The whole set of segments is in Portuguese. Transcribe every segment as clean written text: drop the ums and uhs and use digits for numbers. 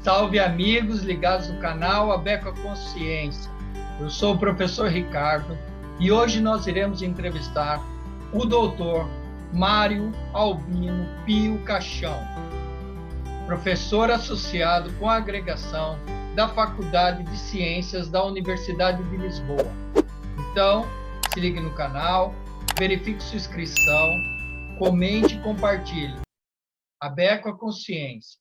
Salve amigos ligados no canal Abeco a Consciência. Eu sou o professor Ricardo e hoje nós iremos entrevistar o doutor Mário Albino Pio Caixão, professor associado com a agregação da Faculdade de Ciências da Universidade de Lisboa. Então, se ligue no canal, verifique sua inscrição, comente e compartilhe. Abeco a Consciência.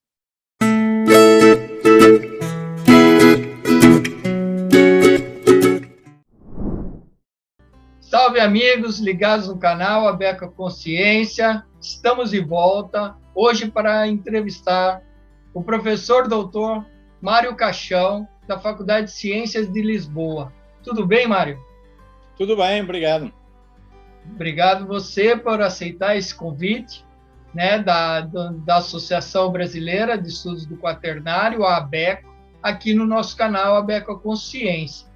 Salve amigos ligados no canal Abeco a Consciência, estamos de volta hoje para entrevistar o professor doutor Mário Caixão, da Faculdade de Ciências de Lisboa. Tudo bem, Mário? Tudo bem, obrigado. Obrigado você por aceitar esse convite, né, da Associação Brasileira de Estudos do Quaternário, a Abeco, aqui no nosso canal Abeco a Consciência.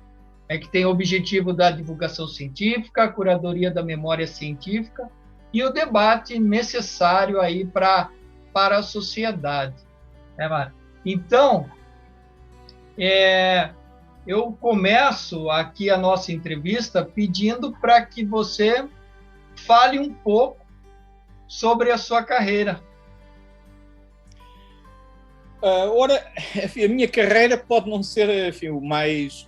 Que tem o objetivo da divulgação científica, a curadoria da memória científica e o debate necessário aí para a sociedade. Mário? Então, eu começo aqui a nossa entrevista pedindo para que você fale um pouco sobre a sua carreira. Ora, enfim, a minha carreira pode não ser, enfim, o mais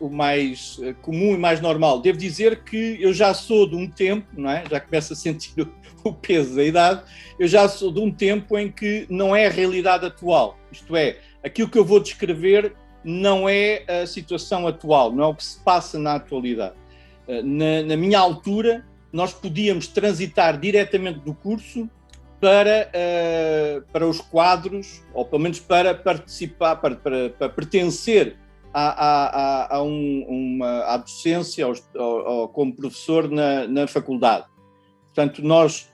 comum e mais normal. Devo dizer que eu já sou de um tempo, não é? Já começo a sentir o peso da idade, eu já sou de um tempo em que não é a realidade atual. Isto é, aquilo que eu vou descrever não é a situação atual, não é o que se passa na atualidade. Na minha altura, nós podíamos transitar diretamente do curso para os quadros, ou pelo menos para participar, para pertencer à docência como professor na faculdade. Portanto, nós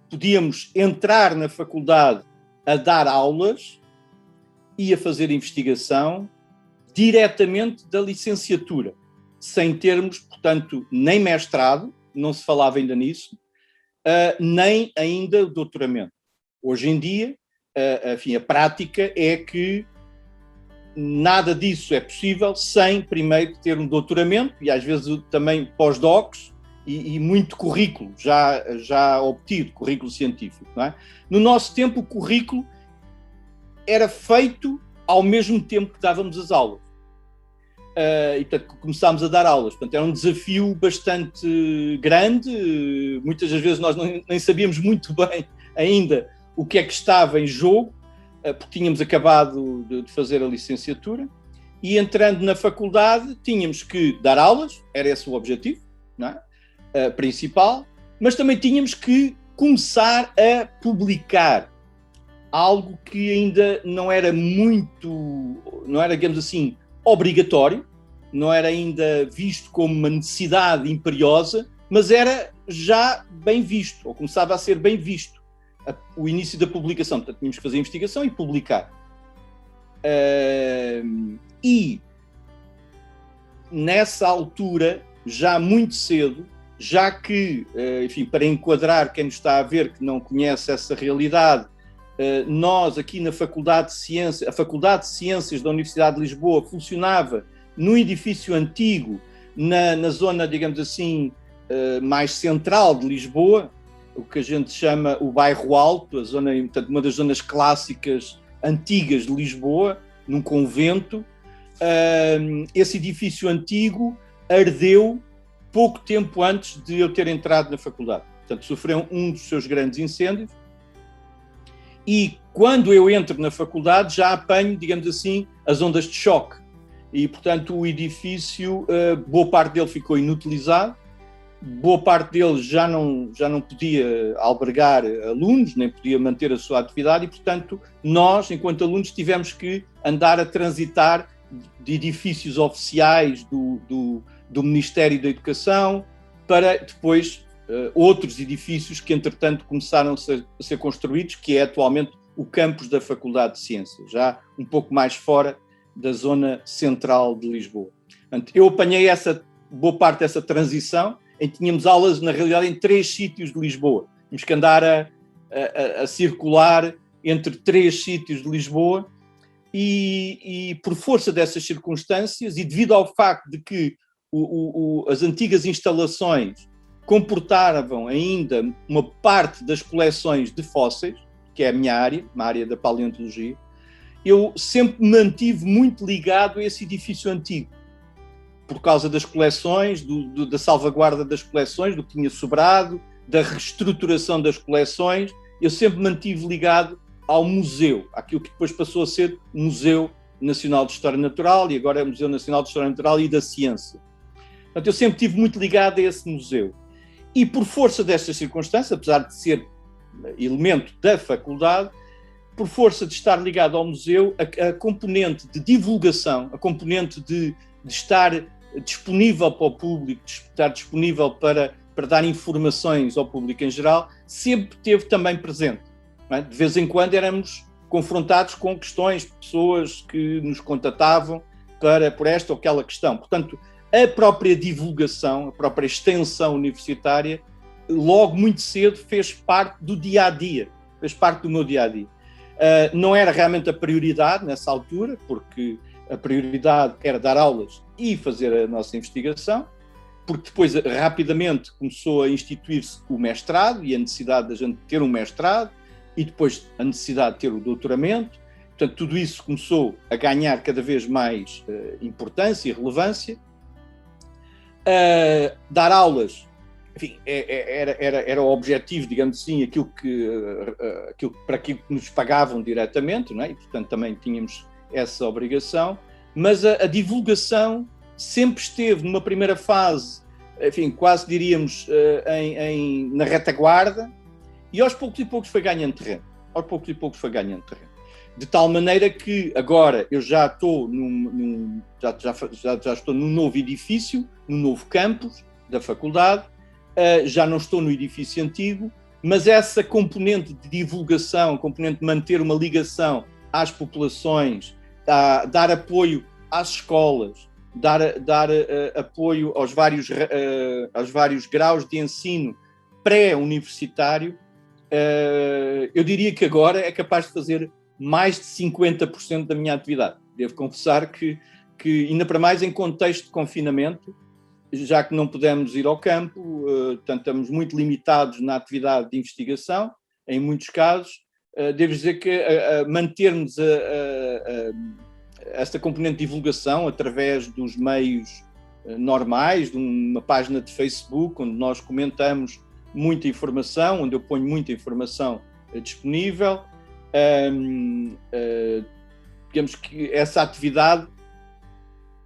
podíamos entrar na faculdade a dar aulas e a fazer investigação diretamente da licenciatura, sem termos, portanto, nem mestrado, não se falava ainda nisso, nem ainda o doutoramento. Hoje em dia, enfim, a prática é que nada disso é possível sem primeiro ter um doutoramento e às vezes também pós-docs e muito currículo já obtido, currículo científico. Não é? No nosso tempo, o currículo era feito ao mesmo tempo que dávamos as aulas. E portanto começámos a dar aulas, portanto era um desafio bastante grande, muitas das vezes nós nem sabíamos muito bem ainda o que é que estava em jogo, porque tínhamos acabado de fazer a licenciatura e entrando na faculdade tínhamos que dar aulas, era esse o objetivo, não é? Principal, mas também tínhamos que começar a publicar, algo que ainda não era, digamos assim, obrigatório, não era ainda visto como uma necessidade imperiosa, mas era já bem visto, ou começava a ser bem visto, o início da publicação. Portanto, tínhamos que fazer investigação e publicar. E nessa altura, já muito cedo, já que, enfim, para enquadrar quem nos está a ver que não conhece essa realidade, nós aqui na Faculdade de Ciências, a Faculdade de Ciências da Universidade de Lisboa funcionava num edifício antigo, na zona, digamos assim, mais central de Lisboa, o que a gente chama o Bairro Alto, a zona, portanto, uma das zonas clássicas antigas de Lisboa, num convento. Esse edifício antigo ardeu pouco tempo antes de eu ter entrado na faculdade. Portanto, sofreu um dos seus grandes incêndios. E quando eu entro na faculdade já apanho, digamos assim, as ondas de choque. E, portanto, o edifício, boa parte dele ficou inutilizado, boa parte dele já não podia albergar alunos, nem podia manter a sua atividade e, portanto, nós, enquanto alunos, tivemos que andar a transitar de edifícios oficiais do Ministério da Educação para depois outros edifícios que, entretanto, começaram a ser construídos, que é atualmente o campus da Faculdade de Ciências, já um pouco mais fora da zona central de Lisboa. Portanto, eu apanhei boa parte dessa transição, em que tínhamos aulas, na realidade, em 3 sítios de Lisboa. Tínhamos que andar a circular entre 3 sítios de Lisboa e por força dessas circunstâncias e devido ao facto de que as antigas instalações comportavam ainda uma parte das coleções de fósseis, que é a minha área, uma área da paleontologia, eu sempre me mantive muito ligado a esse edifício antigo, por causa das coleções, da salvaguarda das coleções, do que tinha sobrado, da reestruturação das coleções. Eu sempre me mantive ligado ao museu, àquilo que depois passou a ser o Museu Nacional de História Natural e agora é o Museu Nacional de História Natural e da Ciência. Portanto, eu sempre estive muito ligado a esse museu. E por força destas circunstâncias, apesar de ser elemento da faculdade, por força de estar ligado ao museu, a componente de divulgação, a componente de estar disponível para o público, de estar disponível para dar informações ao público em geral, sempre esteve também presente. Não é? De vez em quando éramos confrontados com questões, pessoas que nos contatavam por esta ou aquela questão. Portanto, a própria divulgação, a própria extensão universitária, logo muito cedo fez parte do dia-a-dia, fez parte do meu dia-a-dia. Não era realmente a prioridade nessa altura, porque a prioridade era dar aulas e fazer a nossa investigação, porque depois rapidamente começou a instituir-se o mestrado e a necessidade da gente ter um mestrado e depois a necessidade de ter o doutoramento. Portanto, tudo isso começou a ganhar cada vez mais importância e relevância. Dar aulas, enfim, era o objetivo, digamos assim, aquilo para aquilo que nos pagavam diretamente, não é? E, portanto, também tínhamos essa obrigação, mas a divulgação sempre esteve numa primeira fase, enfim, quase diríamos na retaguarda, e aos poucos e poucos foi ganhando terreno. De tal maneira que agora eu já estou já estou num novo edifício, num novo campus da faculdade, já não estou no edifício antigo, mas essa componente de divulgação, componente de manter uma ligação às populações, dar apoio às escolas, dar apoio aos vários graus de ensino pré-universitário, eu diria que agora é capaz de fazer mais de 50% da minha atividade. Devo confessar que ainda para mais em contexto de confinamento, já que não pudemos ir ao campo, portanto estamos muito limitados na atividade de investigação, em muitos casos, devo dizer que mantermos esta componente de divulgação através dos meios normais, de uma página de Facebook, onde nós comentamos muita informação, onde eu ponho muita informação disponível, digamos que essa atividade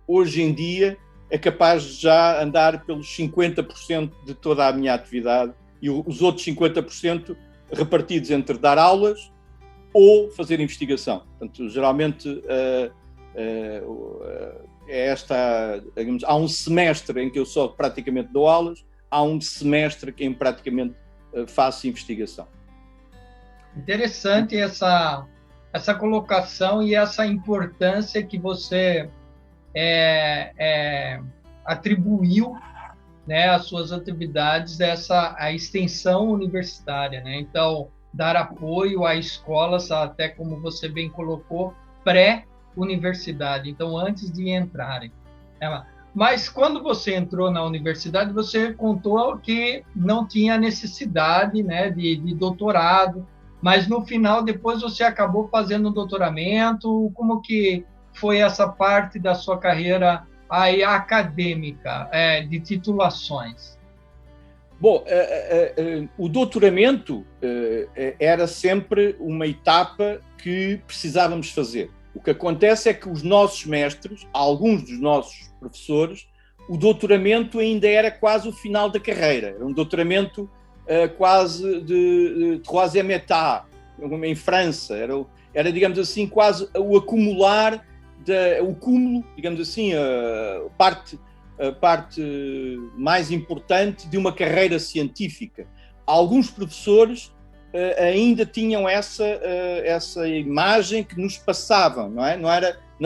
hoje em dia é capaz de já andar pelos 50% de toda a minha atividade e os outros 50% repartidos entre dar aulas ou fazer investigação. Portanto, geralmente digamos, há um semestre em que eu só praticamente dou aulas, há um semestre em que praticamente faço investigação. Interessante essa colocação e essa importância que você atribuiu, né, às suas atividades, a extensão universitária, né? Então, dar apoio a escolas, até como você bem colocou, pré-universidade, então antes de entrarem. Mas quando você entrou na universidade, você contou que não tinha necessidade, né, de doutorado, mas no final, depois você acabou fazendo um doutoramento. Como que foi essa parte da sua carreira aí acadêmica, de titulações? Bom, o doutoramento era sempre uma etapa que precisávamos fazer. O que acontece é que os nossos mestres, alguns dos nossos professores, o doutoramento ainda era quase o final da carreira. Era um doutoramento quase de troisième état, em França. Era, digamos assim, quase o acumular, o cúmulo, digamos assim, a parte mais importante de uma carreira científica. Alguns professores ainda tinham essa imagem que nos passavam, não é? Não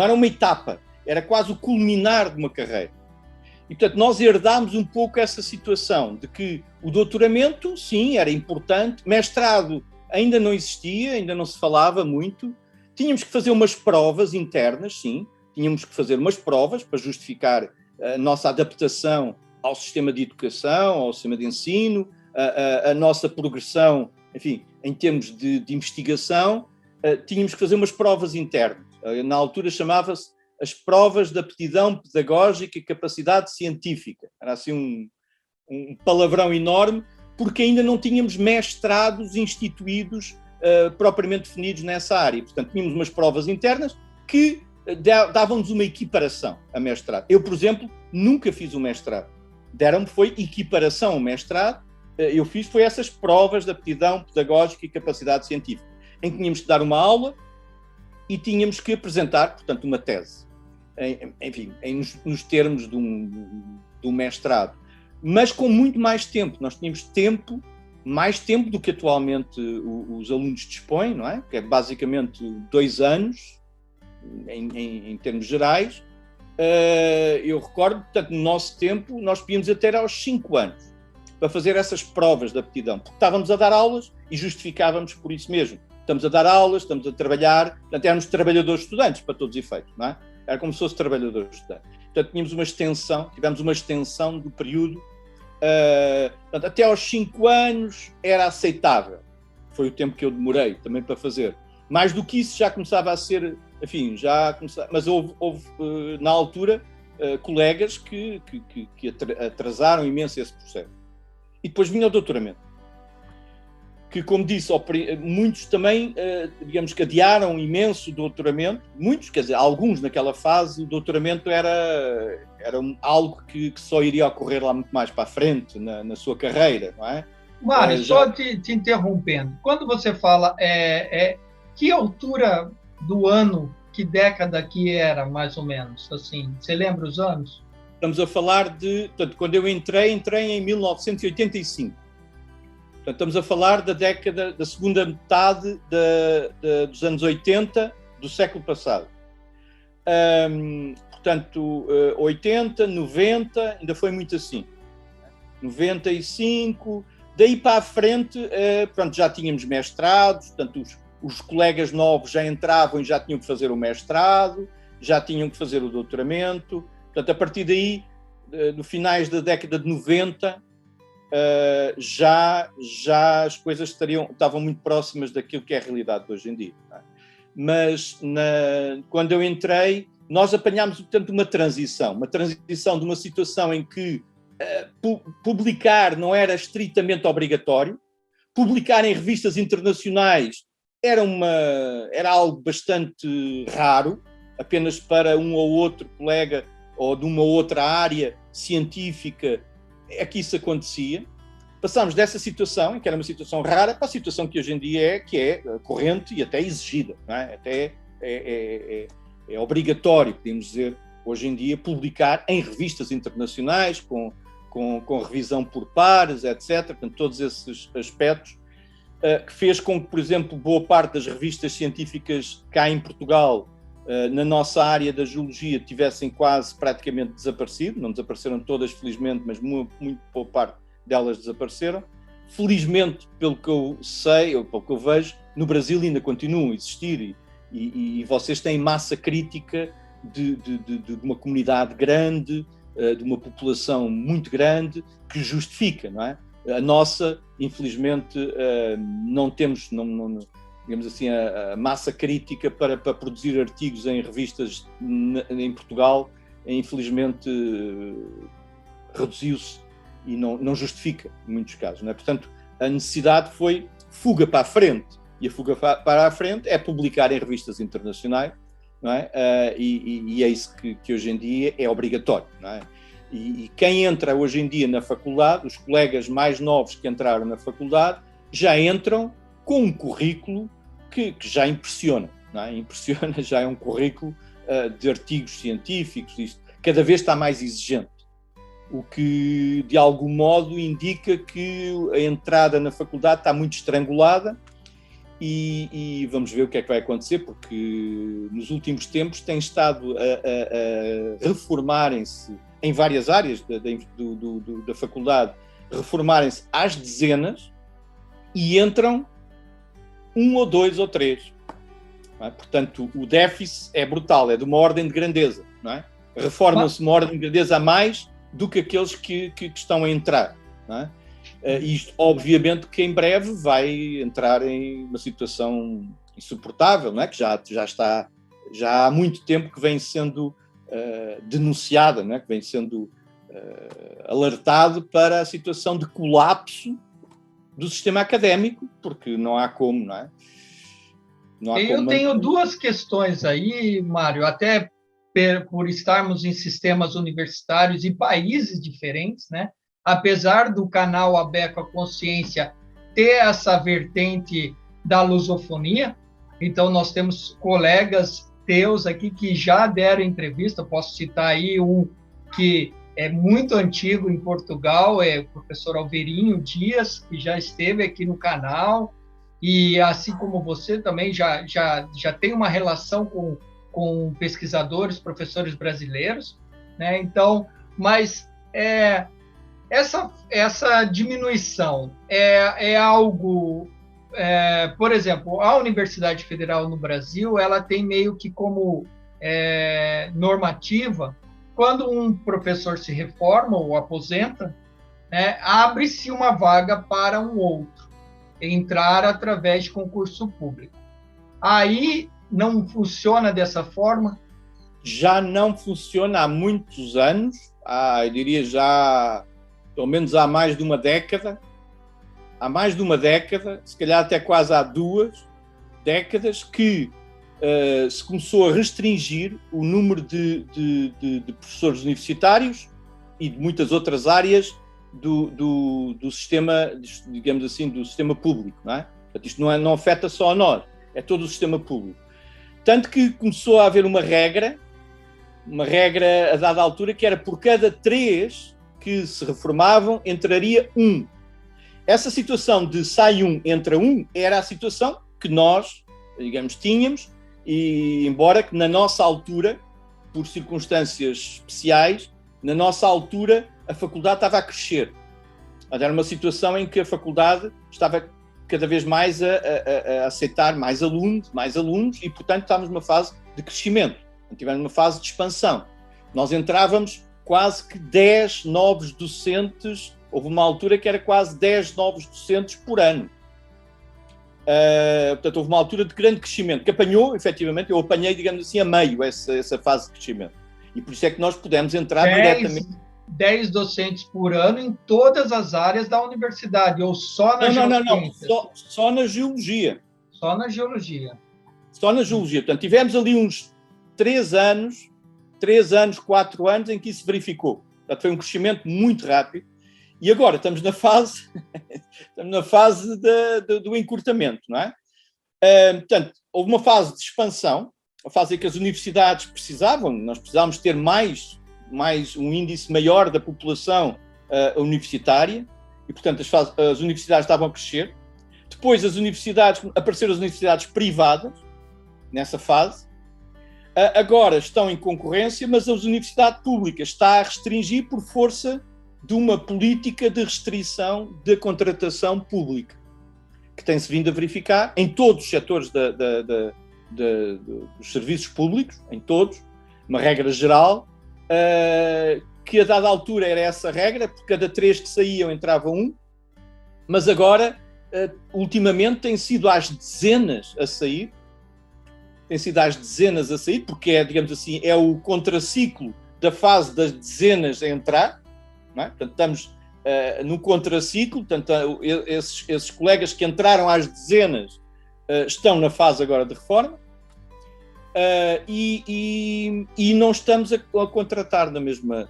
era uma etapa, era quase o culminar de uma carreira. E, portanto, nós herdámos um pouco essa situação de que o doutoramento, sim, era importante, mestrado ainda não existia, ainda não se falava muito, Tínhamos que fazer umas provas internas, sim, tínhamos que fazer umas provas para justificar a nossa adaptação ao sistema de educação, ao sistema de ensino, a nossa progressão, enfim, em termos de investigação, tínhamos que fazer umas provas internas. Na altura chamava-se as provas de aptidão pedagógica e capacidade científica. Era assim um palavrão enorme, porque ainda não tínhamos mestrados instituídos propriamente definidos nessa área. Portanto, tínhamos umas provas internas que davam-nos uma equiparação a mestrado. Eu, por exemplo, nunca fiz o mestrado. Deram-me foi equiparação ao mestrado. Eu fiz foi essas provas de aptidão pedagógica e capacidade científica, em que tínhamos que dar uma aula e tínhamos que apresentar, portanto, uma tese. Enfim, nos termos do mestrado. Mas com muito mais tempo. Nós tínhamos mais tempo do que atualmente os alunos dispõem, não é? Que é basicamente 2 anos, em termos gerais. Eu recordo, portanto, no nosso tempo, nós podíamos até aos 5 anos para fazer essas provas de aptidão, porque estávamos a dar aulas e justificávamos por isso mesmo. Estamos a dar aulas, estamos a trabalhar, portanto, éramos trabalhadores estudantes, para todos os efeitos, não é? Era como se fosse trabalhadores estudantes. Portanto, tivemos uma extensão do período. Portanto, até aos 5 anos era aceitável. Foi o tempo que eu demorei também para fazer. Mais do que isso já começava a ser, enfim, mas houve na altura colegas que atrasaram imenso esse processo. E depois vinha o doutoramento, que, como disse, muitos também, digamos que adiaram imenso o doutoramento, muitos, quer dizer, alguns naquela fase, o doutoramento era algo que só iria ocorrer lá muito mais para a frente, na sua carreira, não é? Mário, só te interrompendo, quando você fala, que altura do ano, que década que era, mais ou menos, assim, você lembra os anos? Estamos a falar portanto, quando eu entrei em 1985. Portanto, estamos a falar da segunda metade dos anos 80 do século passado. Portanto, 80, 90, ainda foi muito assim. 95, daí para a frente, pronto, já tínhamos mestrados, portanto, os colegas novos já entravam e já tinham que fazer o mestrado, já tinham que fazer o doutoramento. Portanto, a partir daí, no finais da década de 90, já as coisas estavam muito próximas daquilo que é a realidade de hoje em dia. Não é? Mas quando eu entrei, nós apanhámos, portanto, uma transição de uma situação em que publicar não era estritamente obrigatório, publicar em revistas internacionais era algo bastante raro, apenas para um ou outro colega ou de uma outra área científica é que isso acontecia. Passámos dessa situação, em que era uma situação rara, para a situação que hoje em dia que é corrente e até exigida, não é? Até é obrigatório, podemos dizer, hoje em dia, publicar em revistas internacionais, com revisão por pares, etc. Portanto, todos esses aspectos, que fez com que, por exemplo, boa parte das revistas científicas cá em Portugal, na nossa área da geologia, tivessem quase praticamente desaparecido. Não desapareceram todas, felizmente, mas muito boa parte delas desapareceram. Felizmente, pelo que eu sei, ou pelo que eu vejo, no Brasil ainda continuam a existir e vocês têm massa crítica de uma comunidade grande, de uma população muito grande, que justifica, não é? A nossa, infelizmente, não temos, digamos assim, a massa crítica para produzir artigos em revistas em Portugal, infelizmente reduziu-se e não justifica, em muitos casos, não é? Portanto, a necessidade foi fuga para a frente, e a fuga para a frente é publicar em revistas internacionais, não é? E é isso que hoje em dia é obrigatório, não é? E quem entra hoje em dia na faculdade, os colegas mais novos que entraram na faculdade, já entram com um currículo que já impressiona, não é? Impressiona, já é um currículo de artigos científicos, isto cada vez está mais exigente, o que de algum modo indica que a entrada na faculdade está muito estrangulada e vamos ver o que é que vai acontecer, porque nos últimos tempos tem estado a reformarem-se em várias áreas da faculdade, reformarem-se às dezenas e entram 1 ou 2 ou 3. não é? Portanto, o déficit é brutal, é de uma ordem de grandeza, não é? Reformam-se uma ordem de grandeza a mais do que aqueles que estão a entrar, não é? Isto, obviamente, que em breve vai entrar em uma situação insuportável, não é? Que já está, já há muito tempo que vem sendo denunciada, não é? Que vem sendo alertado para a situação de colapso do sistema académico, porque não há como, não é? Não há Eu como tenho duas questões aí, Mário, até por estarmos em sistemas universitários e países diferentes, né? Apesar do canal Abeco a Consciência ter essa vertente da lusofonia, então nós temos colegas teus aqui que já deram entrevista, posso citar aí um que é muito antigo em Portugal, é o professor Alverinho Dias, que já esteve aqui no canal, e assim como você também já tem uma relação com pesquisadores, professores brasileiros, né? Então, mas essa diminuição é algo, por exemplo, a Universidade Federal no Brasil, ela tem meio que como normativa, quando um professor se reforma ou aposenta, né, abre-se uma vaga para um outro entrar através de concurso público. Aí não funciona dessa forma? Já não funciona há muitos anos, eu diria já pelo menos há mais de uma década, se calhar até quase há 2 décadas, que se começou a restringir o número de professores universitários e de muitas outras áreas do sistema, digamos assim, do sistema público, não é? Portanto, isto não afeta só a nós, é todo o sistema público. Tanto que começou a haver uma regra a dada altura, que era por cada 3 que se reformavam, entraria 1. Essa situação de sai 1, entra 1, era a situação que nós, digamos, tínhamos, e embora que na nossa altura, por circunstâncias especiais, na nossa altura a faculdade estava a crescer. Era uma situação em que a faculdade estava cada vez mais a aceitar mais alunos e, portanto, estávamos numa fase de crescimento, tivemos uma fase de expansão. Nós entrávamos quase que 10 novos docentes, houve uma altura que era quase 10 novos docentes por ano. Portanto, houve uma altura de grande crescimento, que apanhou, efetivamente, eu apanhei, digamos assim, a meio essa fase de crescimento. E por isso é que nós pudemos entrar diretamente. 10 docentes por ano em todas as áreas da universidade, ou só na geociência? Não. Só na geologia. Só na geologia. Só na geologia. Portanto, tivemos ali uns 3 anos, 4 anos, em que isso verificou. Portanto, foi um crescimento muito rápido. E agora estamos na fase do encurtamento, não é? Portanto, houve uma fase de expansão, a fase em que as universidades nós precisávamos ter mais um índice maior da população universitária, e, portanto, as universidades estavam a crescer. Depois apareceram as universidades privadas, nessa fase. Agora estão em concorrência, mas a universidade pública está a restringir por força de uma política de restrição da contratação pública, que tem-se vindo a verificar em todos os setores dos serviços públicos, em todos, uma regra geral, que a dada altura era essa regra, por cada 3 que saíam entrava 1, mas agora, ultimamente, tem sido às dezenas a sair, porque digamos assim, é o contraciclo da fase das dezenas a entrar, não é? Portanto, estamos no contraciclo, portanto, esses colegas que entraram às dezenas estão na fase agora de reforma, e não estamos a contratar na mesma.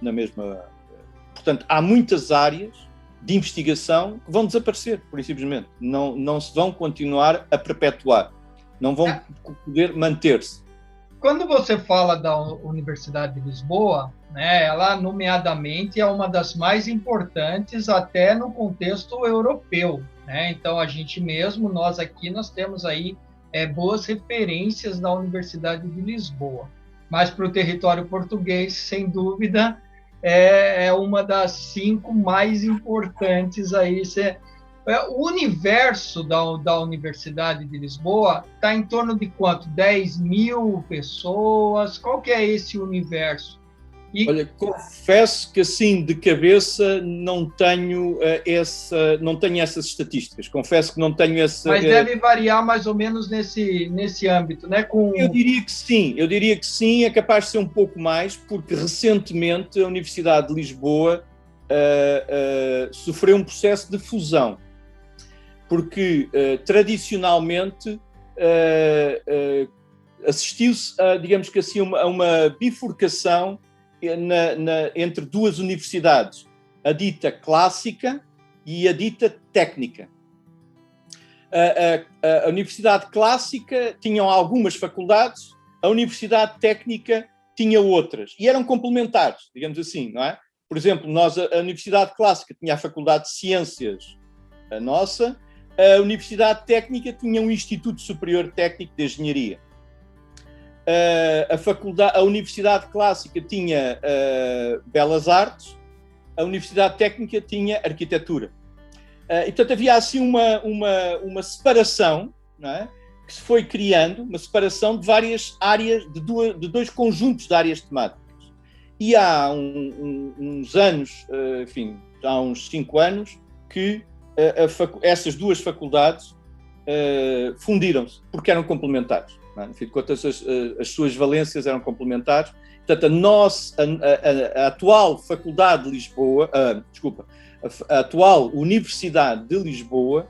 Portanto, há muitas áreas de investigação que vão desaparecer, por simplesmente. Não se vão continuar a perpetuar. Não vão poder manter-se. Quando você fala da Universidade de Lisboa, né, ela, nomeadamente, é uma das mais importantes até no contexto europeu, né? Então, nós aqui, nós temos aí boas referências da Universidade de Lisboa. Mas para o território português, sem dúvida, é uma das 5 mais importantes aí. O universo da Universidade de Lisboa está em torno de quanto? 10 mil pessoas? Qual que é esse universo? Olha, confesso que assim de cabeça não tenho essas estatísticas. Confesso que não tenho essa. Mas deve variar mais ou menos nesse âmbito, né? Eu diria que sim, é capaz de ser um pouco mais, porque recentemente a Universidade de Lisboa sofreu um processo de fusão. Porque tradicionalmente assistiu-se, digamos que assim, a uma bifurcação entre duas universidades, a dita clássica e a dita técnica. A Universidade Clássica tinha algumas faculdades, a Universidade Técnica tinha outras, e eram complementares, digamos assim, não é? Por exemplo, a Universidade Clássica tinha a Faculdade de Ciências, a nossa, a Universidade Técnica tinha um Instituto Superior Técnico de Engenharia. A Universidade Clássica tinha Belas Artes, a Universidade Técnica tinha Arquitetura. E, portanto, havia assim uma separação, não é? Que se foi criando, uma separação de várias áreas, de dois conjuntos de áreas temáticas. E há uns anos, enfim, há uns 5 anos, que essas duas faculdades fundiram-se, porque eram complementares. Não é? No fim de contas, as suas valências eram complementares. Portanto, a atual Faculdade de Lisboa, a atual Universidade de Lisboa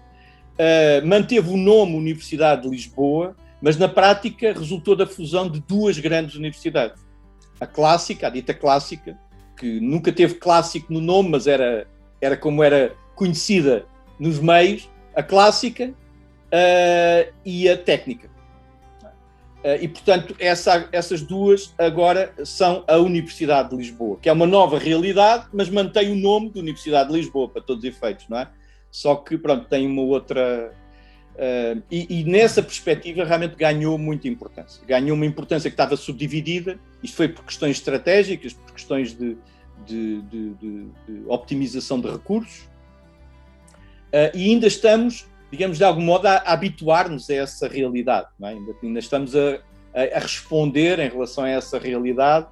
manteve o nome Universidade de Lisboa, mas na prática resultou da fusão de duas grandes universidades. A clássica, a dita clássica, que nunca teve clássico no nome, mas era como era conhecida nos meios, a clássica e a técnica. E, portanto, essas duas agora são a Universidade de Lisboa, que é uma nova realidade, mas mantém o nome de Universidade de Lisboa, para todos os efeitos, não é? Só que, pronto, tem uma outra... E nessa perspectiva realmente ganhou muita importância. Ganhou uma importância que estava subdividida, isto foi por questões estratégicas, por questões de optimização de recursos, e ainda estamos, digamos, de algum modo, a habituar-nos a essa realidade. Não é? Ainda estamos a responder em relação a essa realidade,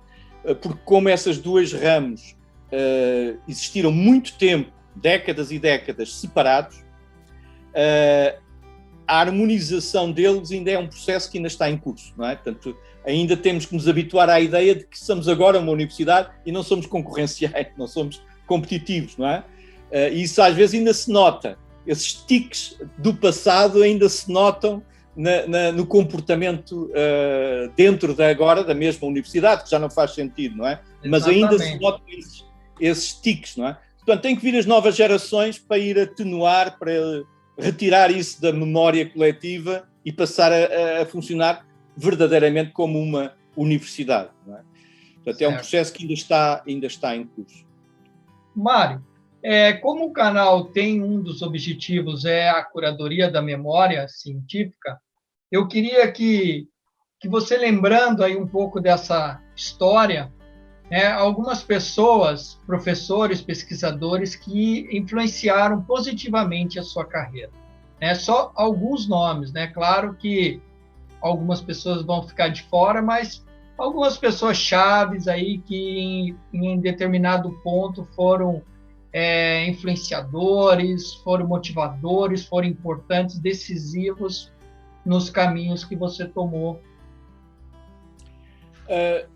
porque como essas duas ramos existiram muito tempo, décadas e décadas, separados, a harmonização deles ainda é um processo que ainda está em curso. Não é? Portanto, ainda temos que nos habituar à ideia de que somos agora uma universidade e não somos concorrenciais, não somos competitivos. Não é? E isso às vezes ainda se nota. Esses tiques do passado ainda se notam no comportamento dentro da mesma universidade, que já não faz sentido, não é? Exatamente. Mas ainda se notam esses tiques, não é? Portanto, tem que vir as novas gerações para ir atenuar, para retirar isso da memória coletiva e passar a funcionar verdadeiramente como uma universidade, não é? Portanto, certo. É um processo que ainda está em curso. Mário, como o canal tem um dos objetivos a curadoria da memória científica, eu queria que você, lembrando aí um pouco dessa história, algumas pessoas, professores, pesquisadores, que influenciaram positivamente a sua carreira. Só alguns nomes, Claro que algumas pessoas vão ficar de fora, mas algumas pessoas chaves aí que em determinado ponto foram influenciadores, foram motivadores, foram importantes, decisivos nos caminhos que você tomou.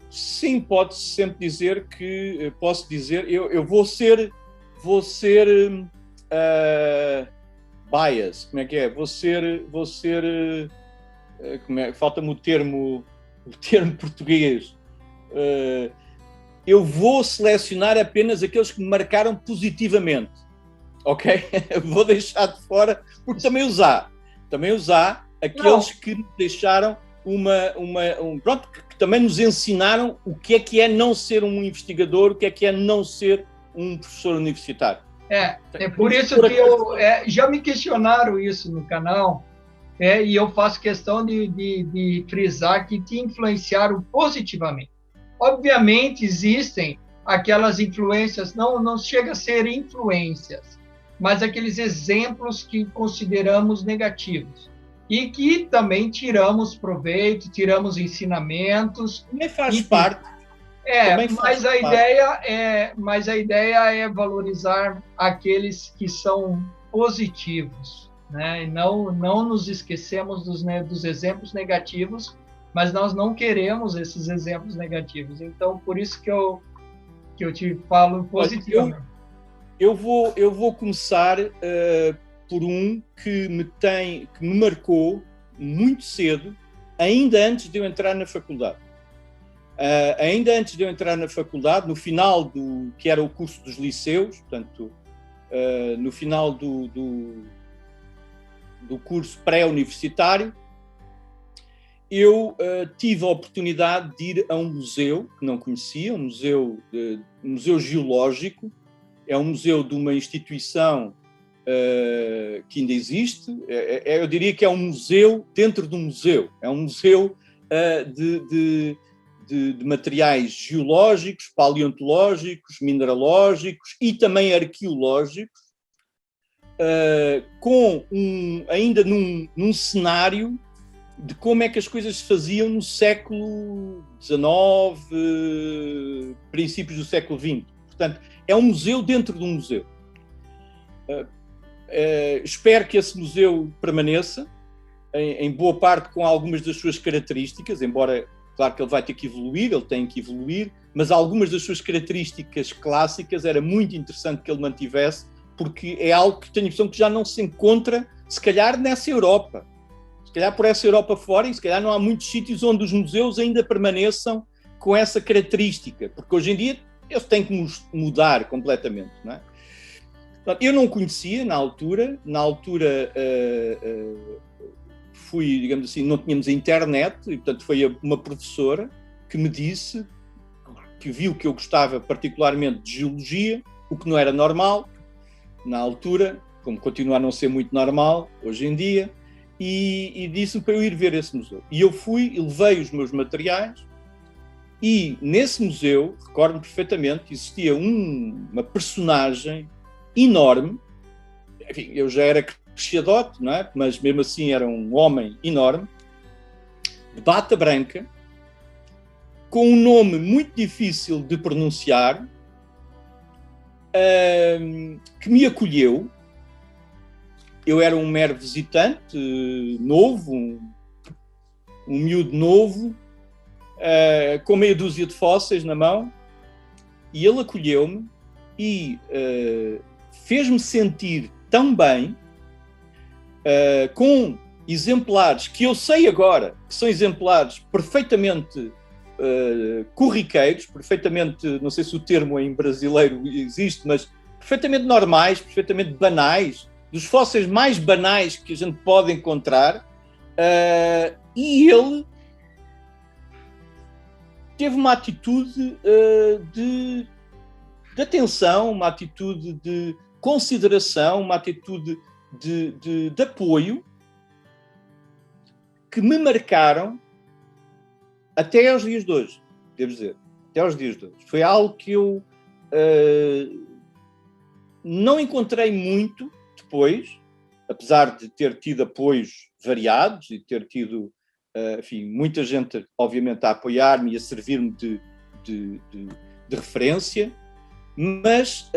Sim, pode-se sempre dizer que posso dizer, eu vou ser bias, como é que é? Vou ser falta-me o termo português. Eu vou selecionar apenas aqueles que me marcaram positivamente, ok? Vou deixar de fora, porque também os há aqueles que me deixaram pronto, que também nos ensinaram o que é não ser um investigador, o que é não ser um professor universitário. É por isso que já me questionaram isso no canal, e eu faço questão de frisar que te influenciaram positivamente. Obviamente existem aquelas influências, não chega a ser influências, mas aqueles exemplos que consideramos negativos e que também tiramos proveito, tiramos ensinamentos. Também faz parte. Mas a ideia é valorizar aqueles que são positivos, né? E não nos esquecemos dos exemplos negativos, mas nós não queremos esses exemplos negativos. Então, por isso que eu te falo positivamente. Eu vou começar por um que me marcou muito cedo, ainda antes de eu entrar na faculdade. Ainda antes de eu entrar na faculdade, no final que era o curso dos liceus, portanto, no final do curso pré-universitário, eu tive a oportunidade de ir a um museu que não conhecia, um museu geológico. É um museu de uma instituição que ainda existe. Eu diria que é um museu dentro de um museu. É um museu de materiais geológicos, paleontológicos, mineralógicos e também arqueológicos, ainda num cenário de como é que as coisas se faziam no século XIX, princípios do século XX. Portanto, é um museu dentro de um museu. Espero que esse museu permaneça, em boa parte com algumas das suas características, embora, claro que ele vai ter que evoluir, ele tem que evoluir, mas algumas das suas características clássicas era muito interessante que ele mantivesse, porque é algo que tenho a impressão que já não se encontra, se calhar, nessa Europa. Se calhar por essa Europa fora, e se calhar não há muitos sítios onde os museus ainda permaneçam com essa característica, porque hoje em dia eles têm que mudar completamente, não é? Eu não conhecia na altura fui, digamos assim, não tínhamos internet, e portanto foi uma professora que me disse, que viu que eu gostava particularmente de geologia, o que não era normal na altura, como continua a não ser muito normal hoje em dia, e disse-me para eu ir ver esse museu. E eu fui e levei os meus materiais, e nesse museu, recordo-me perfeitamente, existia uma personagem enorme. Enfim, eu já era cresciadote, não é? Mas mesmo assim era um homem enorme, de bata branca, com um nome muito difícil de pronunciar, que me acolheu. Eu era um mero visitante, novo, um miúdo novo, com meia dúzia de fósseis na mão, e ele acolheu-me e fez-me sentir tão bem, com exemplares que eu sei agora que são exemplares perfeitamente corriqueiros, perfeitamente, não sei se o termo em brasileiro existe, mas perfeitamente normais, perfeitamente banais, dos fósseis mais banais que a gente pode encontrar, e ele teve uma atitude de atenção, uma atitude de consideração, uma atitude de apoio, que me marcaram até aos dias de hoje, devo dizer. Até aos dias de hoje. Foi algo que eu não encontrei muito depois, apesar de ter tido apoios variados e ter tido, enfim, muita gente, obviamente, a apoiar-me e a servir-me de referência, mas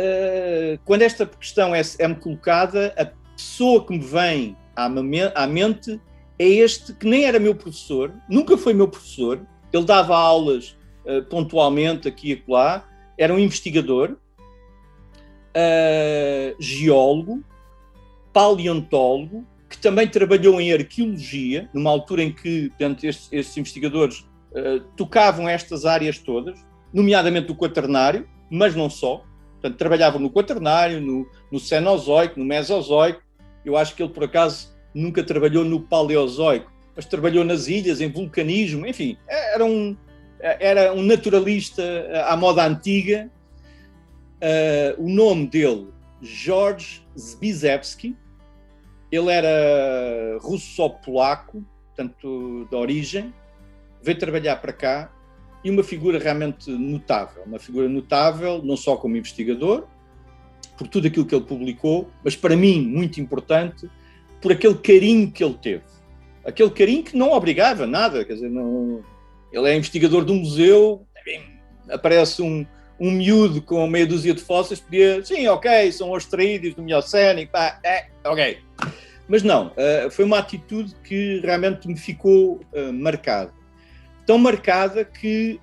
quando esta questão é-me colocada, a pessoa que me vem à mente é este, que nem era meu professor, nunca foi meu professor, ele dava aulas pontualmente aqui e acolá, era um investigador, geólogo, paleontólogo, que também trabalhou em arqueologia, numa altura em que, portanto, estes investigadores tocavam estas áreas todas, nomeadamente do Quaternário, mas não só. Portanto, trabalhavam no Quaternário, no Cenozoico, no Mesozoico. Eu acho que ele, por acaso, nunca trabalhou no Paleozoico, mas trabalhou nas ilhas, em vulcanismo, enfim, era um naturalista à moda antiga. O nome dele, George Zbizewski, ele era russo-polaco, portanto, de origem, veio trabalhar para cá, e uma figura realmente notável, não só como investigador, por tudo aquilo que ele publicou, mas para mim, muito importante, por aquele carinho que ele teve. Aquele carinho que não obrigava nada, quer dizer, não, ele é investigador de um museu, aparece um miúdo com meia dúzia de fósseis, podia, sim, ok, são asteroides do Miocénico, ok. Mas não, foi uma atitude que realmente me ficou marcada. Tão marcada que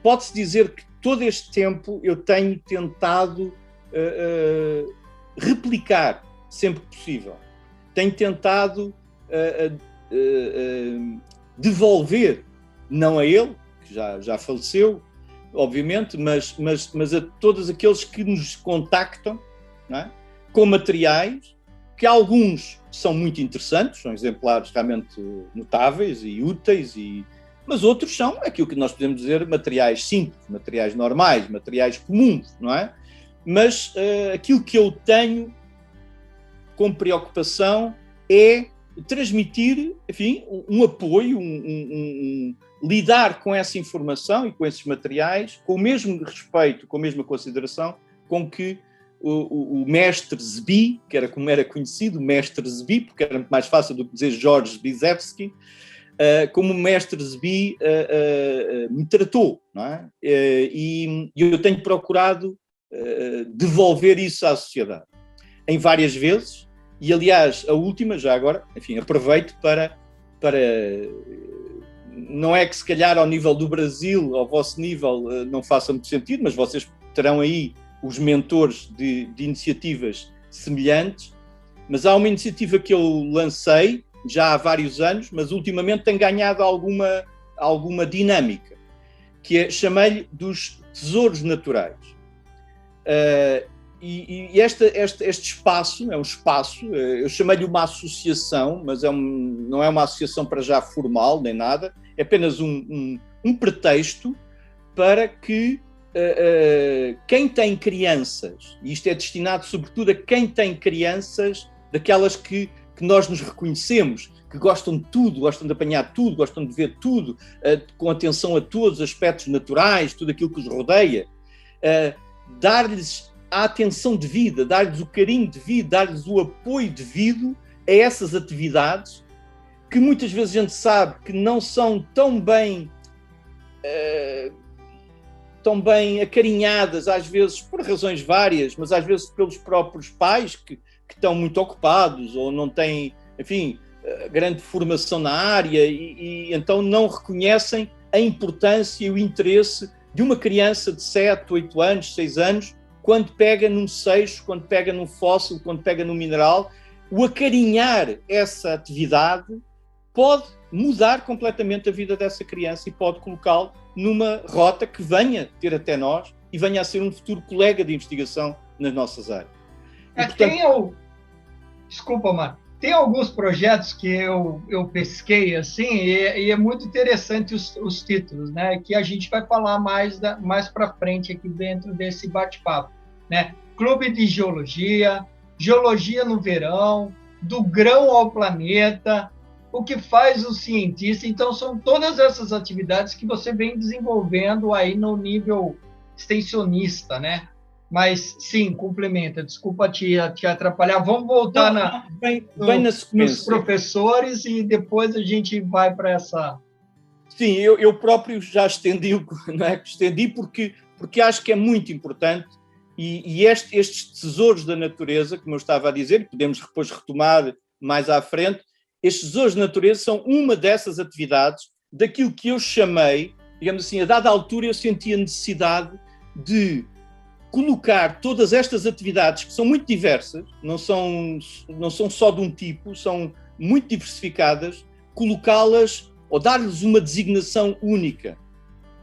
pode-se dizer que todo este tempo eu tenho tentado replicar sempre que possível. Tenho tentado devolver, não a ele, que já faleceu, obviamente, mas a todos aqueles que nos contactam, não é? Com materiais, que alguns são muito interessantes, são exemplares realmente notáveis e úteis, mas outros são aquilo que nós podemos dizer materiais simples, materiais normais, materiais comuns, não é? Mas aquilo que eu tenho como preocupação é transmitir, enfim, um apoio, lidar com essa informação e com esses materiais com o mesmo respeito, com a mesma consideração com que o mestre Zbi, que era como era conhecido, o mestre Zbi, porque era muito mais fácil do que dizer Jorge Zbizewski, como o mestre Zbi me tratou, não é? E eu tenho procurado devolver isso à sociedade, em várias vezes, e aliás, a última, já agora, enfim, aproveito para não é que se calhar ao nível do Brasil, ao vosso nível, não faça muito sentido, mas vocês terão aí os mentores de iniciativas semelhantes, mas há uma iniciativa que eu lancei já há vários anos, mas ultimamente tem ganhado alguma dinâmica, que é, chamei-lhe dos tesouros naturais. E este espaço, é um espaço, eu chamei-lhe uma associação, mas não é uma associação para já formal, nem nada, é apenas um pretexto para que quem tem crianças, e isto é destinado sobretudo a quem tem crianças, daquelas que nós nos reconhecemos, que gostam de tudo, gostam de apanhar tudo, gostam de ver tudo, com atenção a todos os aspectos naturais, tudo aquilo que os rodeia, dar-lhes a atenção devida, dar-lhes o carinho devido, dar-lhes o apoio devido a essas atividades que muitas vezes a gente sabe que não são tão bem acarinhadas, às vezes por razões várias, mas às vezes pelos próprios pais que estão muito ocupados ou não têm, enfim, grande formação na área e então não reconhecem a importância e o interesse de uma criança de 7, 8 anos, 6 anos, quando pega num seixo, quando pega num fóssil, quando pega num mineral. O acarinhar essa atividade pode mudar completamente a vida dessa criança e pode colocá-lo numa rota que venha ter até nós e venha a ser um futuro colega de investigação nas nossas áreas. E, portanto... Desculpa, Mário. Tem alguns projetos que eu pesquei assim, e é muito interessante os títulos, né? Que a gente vai falar mais para frente aqui dentro desse bate-papo, né? Clube de Geologia, Geologia no Verão, Do Grão ao Planeta, O que faz o cientista. Então, são todas essas atividades que você vem desenvolvendo aí no nível extensionista, né? Mas, sim, complementa. Desculpa te atrapalhar. Vamos voltar nos professores e depois a gente vai para essa... Sim, eu próprio já estendi, não é? Estendi porque acho que é muito importante e estes tesouros da natureza, como eu estava a dizer, podemos depois retomar mais à frente, estes tesouros da natureza são uma dessas atividades daquilo que eu chamei, digamos assim, a dada altura eu senti a necessidade de colocar todas estas atividades, que são muito diversas, não são só de um tipo, são muito diversificadas, colocá-las ou dar-lhes uma designação única.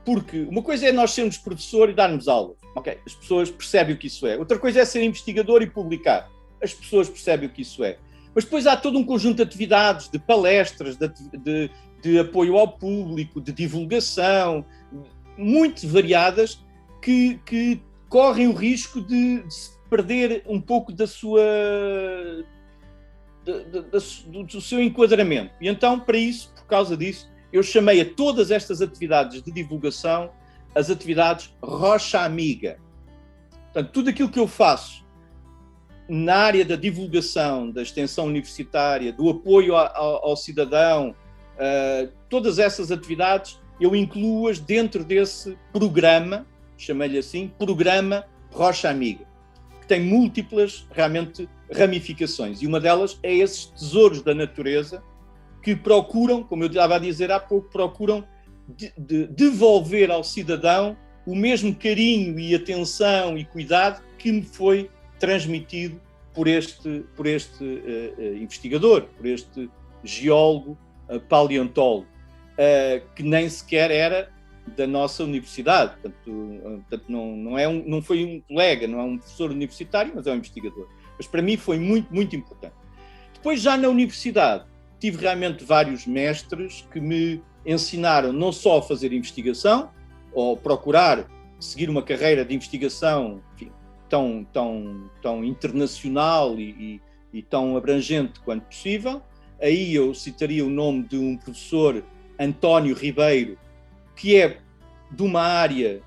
Porque uma coisa é nós sermos professor e darmos aulas. Ok, as pessoas percebem o que isso é. Outra coisa é ser investigador e publicar. As pessoas percebem o que isso é. Mas depois há todo um conjunto de atividades, de palestras, de apoio ao público, de divulgação, muito variadas, que correm o risco de se perder um pouco do seu enquadramento. E então, para isso, por causa disso, eu chamei a todas estas atividades de divulgação as atividades Rocha Amiga. Portanto, tudo aquilo que eu faço na área da divulgação, da extensão universitária, do apoio ao cidadão, todas essas atividades, eu incluo-as dentro desse programa, chamei-lhe assim, Programa Rocha Amiga, que tem múltiplas, realmente, ramificações. E uma delas é esses tesouros da natureza que procuram, como eu estava a dizer há pouco, procuram devolver ao cidadão o mesmo carinho e atenção e cuidado que me foi transmitido por este investigador, por este geólogo paleontólogo, que nem sequer era da nossa universidade. Portanto, não foi um colega, não é um professor universitário, mas é um investigador. Mas para mim foi muito, muito importante. Depois, já na universidade, tive realmente vários mestres que me ensinaram não só a fazer investigação, ou procurar seguir uma carreira de investigação, enfim, tão internacional e tão abrangente quanto possível. Aí eu citaria o nome de um professor, António Ribeiro, que é de uma área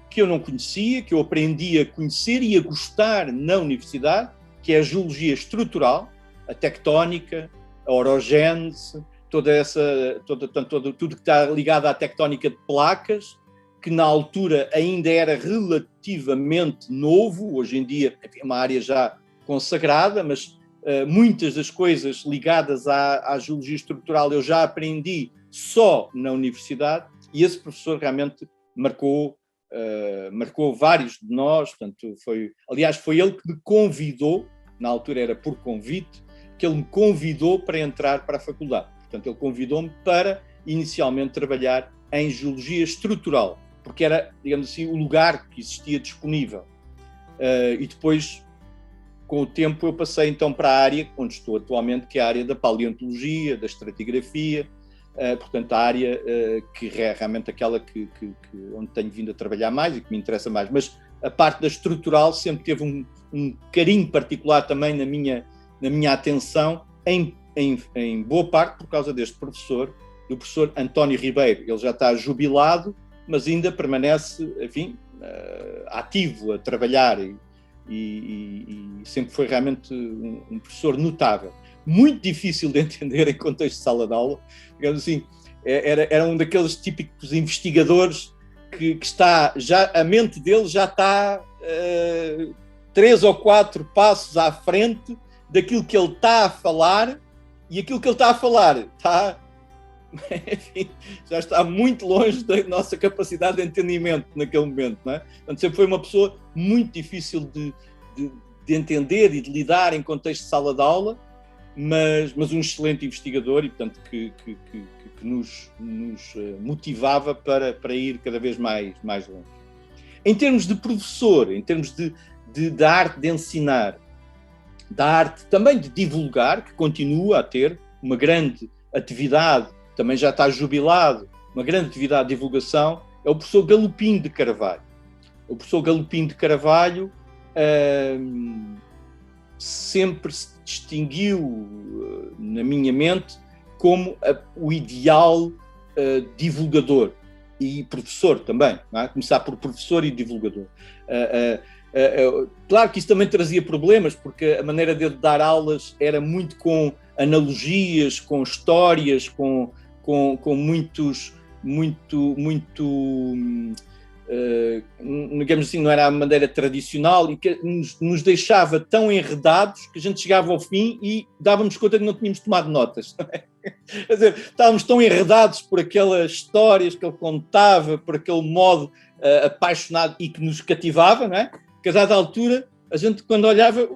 que eu não conhecia, que eu aprendi a conhecer e a gostar na universidade, que é a geologia estrutural, a tectónica, a orogênese, tudo que está ligado à tectónica de placas, que na altura ainda era relativamente novo, hoje em dia é uma área já consagrada, mas muitas das coisas ligadas à geologia estrutural eu já aprendi só na universidade, e esse professor realmente marcou vários de nós. Portanto, foi ele que me convidou, na altura era por convite, que ele me convidou para entrar para a faculdade. Portanto, ele convidou-me para inicialmente trabalhar em geologia estrutural, porque era, digamos assim, o lugar que existia disponível. E depois, com o tempo, eu passei então para a área onde estou atualmente, que é a área da paleontologia, da estratigrafia, portanto, a área que é realmente aquela onde tenho vindo a trabalhar mais e que me interessa mais. Mas a parte da estrutural sempre teve um carinho particular também na minha atenção, em boa parte por causa deste professor, do professor António Ribeiro. Ele já está jubilado, mas ainda permanece, enfim, ativo a trabalhar e sempre foi realmente um professor notável. Muito difícil de entender em contexto de sala de aula, digamos assim, era um daqueles típicos investigadores que está, a mente dele já está 3 ou 4 passos à frente daquilo que ele está a falar, e aquilo que ele está a falar enfim, já está muito longe da nossa capacidade de entendimento naquele momento, não é? Portanto, sempre foi uma pessoa muito difícil de entender e de lidar em contexto de sala de aula, mas um excelente investigador, e portanto que nos motivava para ir cada vez mais longe. Em termos de professor, em termos da arte de ensinar, da arte também de divulgar, que continua a ter uma grande atividade, também já está jubilado, uma grande atividade de divulgação, é o professor Galopim de Carvalho. O professor Galopim de Carvalho sempre se distinguiu, na minha mente, como o ideal divulgador e professor também, não é? Começar por professor e divulgador. Claro que isso também trazia problemas, porque a maneira dele dar aulas era muito com analogias, com histórias, com digamos assim, não era a maneira tradicional, e que nos deixava tão enredados que a gente chegava ao fim e dávamos conta de que não tínhamos tomado notas. Não é? Quer dizer, estávamos tão enredados por aquelas histórias que ele contava, por aquele modo apaixonado e que nos cativava, não é? Que a dada altura, a gente, quando olhava,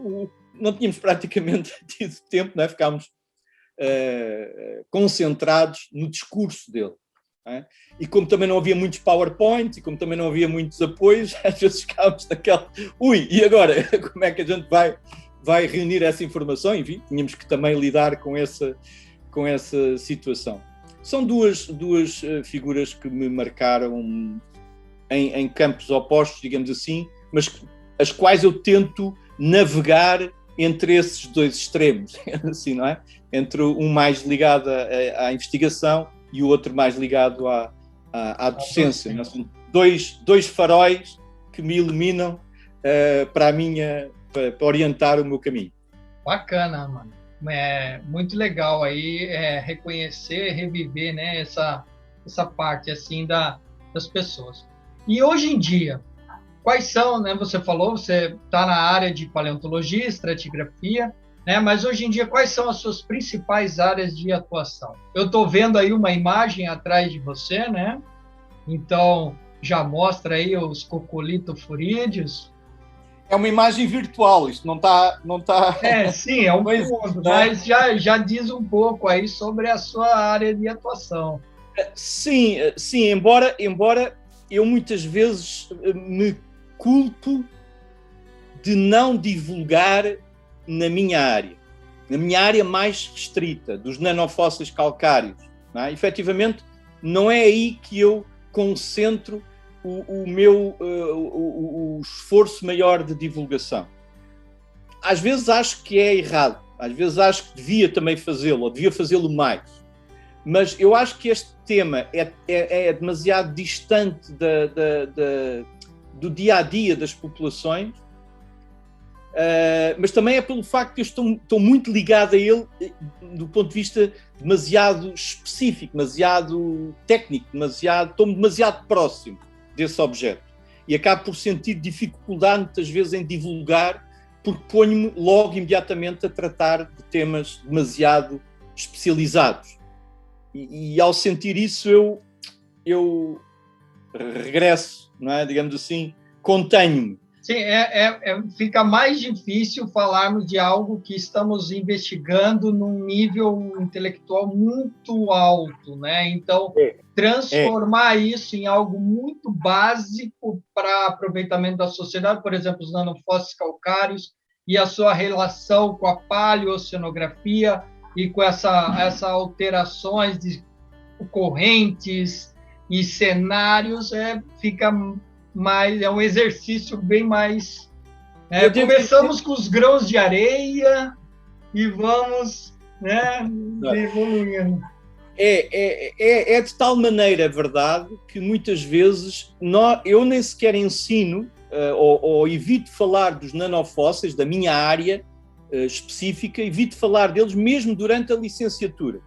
não tínhamos praticamente tido tempo, não é? Ficámos concentrados no discurso dele. É? E como também não havia muitos PowerPoints e como também não havia muitos apoios, às vezes ficávamos daquela, e agora? Como é que a gente vai reunir essa informação? Enfim, tínhamos que também lidar com essa situação. São duas figuras que me marcaram em campos opostos, digamos assim, mas as quais eu tento navegar entre esses dois extremos, assim, não é? Entre um mais ligado à investigação e o outro mais ligado à docência. São dois faróis que me iluminam para orientar o meu caminho. Bacana, mano. É muito legal aí reconhecer, reviver, né, essa parte assim das pessoas. E hoje em dia, quais são, né? Você falou, você está na área de paleontologia, estratigrafia, né? Mas hoje em dia, quais são as suas principais áreas de atuação? Eu estou vendo aí uma imagem atrás de você, né? Então, já mostra aí os cocolitofurídeos. É uma imagem virtual, isto não está... Sim, é um fundo, mas já diz um pouco aí sobre a sua área de atuação. Sim, embora eu muitas vezes me culpo de não divulgar na minha área mais restrita, dos nanofósseis calcários. Não é? Efetivamente, não é aí que eu concentro o esforço maior de divulgação. Às vezes acho que é errado, às vezes acho que devia também fazê-lo, ou devia fazê-lo mais. Mas eu acho que este tema é demasiado distante do dia-a-dia das populações, mas também é pelo facto que eu estou muito ligado a ele do ponto de vista demasiado específico, demasiado técnico, estou demasiado próximo desse objeto. E acabo por sentir dificuldade muitas vezes em divulgar, porque ponho-me logo imediatamente a tratar de temas demasiado especializados. E ao sentir isso eu regresso, não é? Digamos assim, contenho-me. Sim, fica mais difícil falarmos de algo que estamos investigando num nível intelectual muito alto, né? Então, transformar isso em algo muito básico para aproveitamento da sociedade, por exemplo, os nanofósseis calcários e a sua relação com a paleoceanografia e com essas alterações de correntes e cenários, fica mais, é um exercício bem mais... começamos com os grãos de areia e vamos, né, evoluindo. É de tal maneira verdade que muitas vezes eu nem sequer ensino ou evito falar dos nanofósseis da minha área específica, evito falar deles mesmo durante a licenciatura.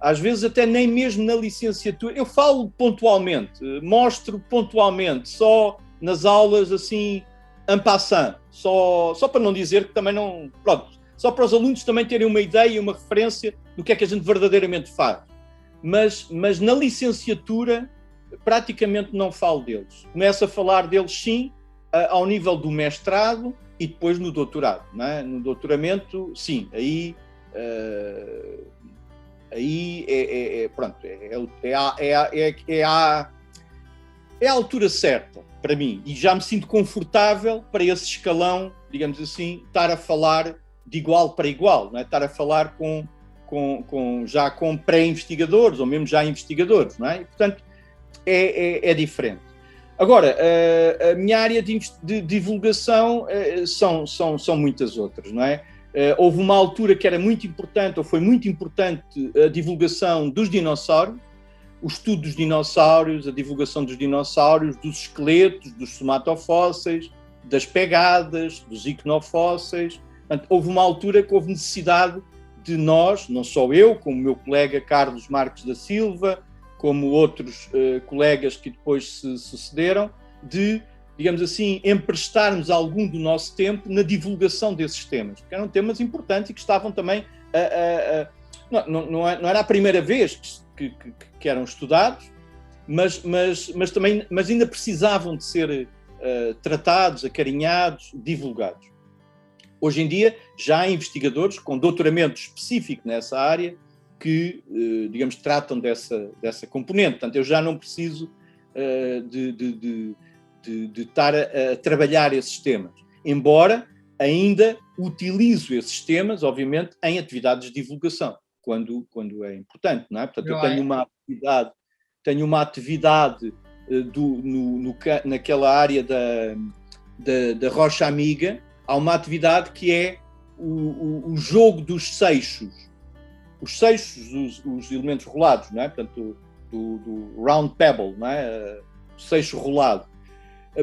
Às vezes até nem mesmo na licenciatura. Eu falo pontualmente, mostro pontualmente, só nas aulas assim, en passant. Só para não dizer que também não... Pronto, só para os alunos também terem uma ideia e uma referência do que é que a gente verdadeiramente faz. Mas na licenciatura praticamente não falo deles. Começo a falar deles sim, ao nível do mestrado e depois no doutorado. Não é? No doutoramento, sim, aí pronto, é a altura certa para mim e já me sinto confortável para esse escalão, digamos assim, estar a falar de igual para igual, não é? Estar a falar já com pré-investigadores ou mesmo já investigadores, não é? E, portanto, é diferente. Agora, a minha área de divulgação são muitas outras, não é? Houve uma altura que era muito importante, ou foi muito importante, a divulgação dos dinossauros, o estudo dos dinossauros, a divulgação dos dinossauros, dos esqueletos, dos somatofósseis, das pegadas, dos icnofósseis. Portanto, houve uma altura que houve necessidade de nós, não só eu, como o meu colega Carlos Marques da Silva, como outros colegas que depois se sucederam, de, digamos assim, emprestarmos algum do nosso tempo na divulgação desses temas, que eram temas importantes e que estavam também... não era a primeira vez que eram estudados, mas ainda precisavam de ser tratados, acarinhados, divulgados. Hoje em dia, já há investigadores com doutoramento específico nessa área que, digamos, tratam dessa componente. Portanto, eu já não preciso de estar a trabalhar esses temas, embora ainda utilizo esses temas, obviamente, em atividades de divulgação, quando é importante, não é? Portanto, eu tenho uma atividade naquela área da rocha amiga, há uma atividade que é o jogo dos seixos. Os seixos, os elementos rolados, não é? Portanto, do round pebble, não é? O seixo rolado.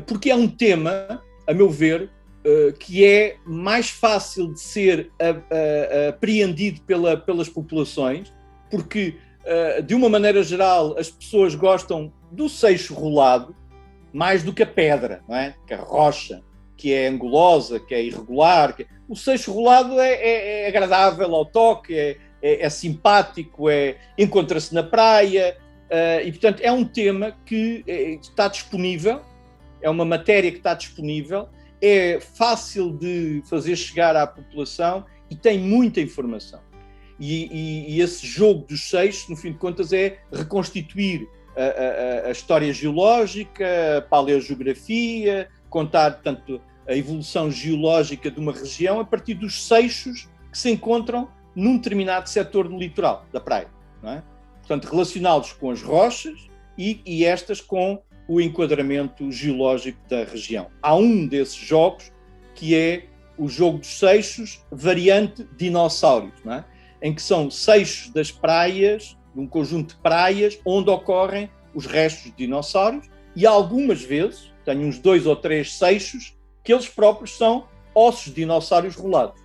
Porque é um tema a meu ver, que é mais fácil de ser apreendido pelas populações, porque, de uma maneira geral, as pessoas gostam do seixo rolado mais do que a pedra, não é? Que a rocha, que é angulosa, que é irregular. O seixo rolado é agradável ao toque, é simpático, encontra-se na praia, e, portanto, é um tema que está disponível, é uma matéria que está disponível, é fácil de fazer chegar à população e tem muita informação. E esse jogo dos seixos, no fim de contas, é reconstituir a história geológica, a paleogeografia, contar, portanto, a evolução geológica de uma região a partir dos seixos que se encontram num determinado setor do litoral, da praia, não é? Portanto, relacioná-los com as rochas e estas com o enquadramento geológico da região. Há um desses jogos que é o jogo dos seixos, variante dinossauros, não é? Em que são seixos das praias, de um conjunto de praias, onde ocorrem os restos de dinossauros, e algumas vezes, tenho uns 2 ou 3 seixos, que eles próprios são ossos de dinossauros rolados.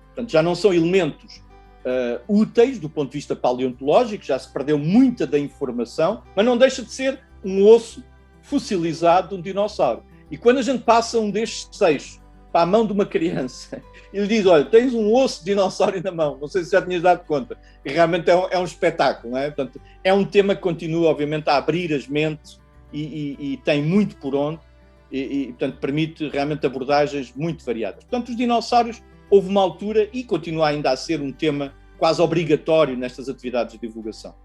Portanto, já não são elementos úteis do ponto de vista paleontológico, já se perdeu muita da informação, mas não deixa de ser um osso fossilizado de um dinossauro. E quando a gente passa um destes seixos para a mão de uma criança e lhe diz, olha, tens um osso de dinossauro na mão, não sei se já tinhas dado conta, e realmente é um espetáculo, não é? Portanto, é um tema que continua, obviamente, a abrir as mentes e tem muito por onde, e, portanto, permite realmente abordagens muito variadas. Portanto, os dinossauros, houve uma altura, e continua ainda a ser um tema quase obrigatório nestas atividades de divulgação.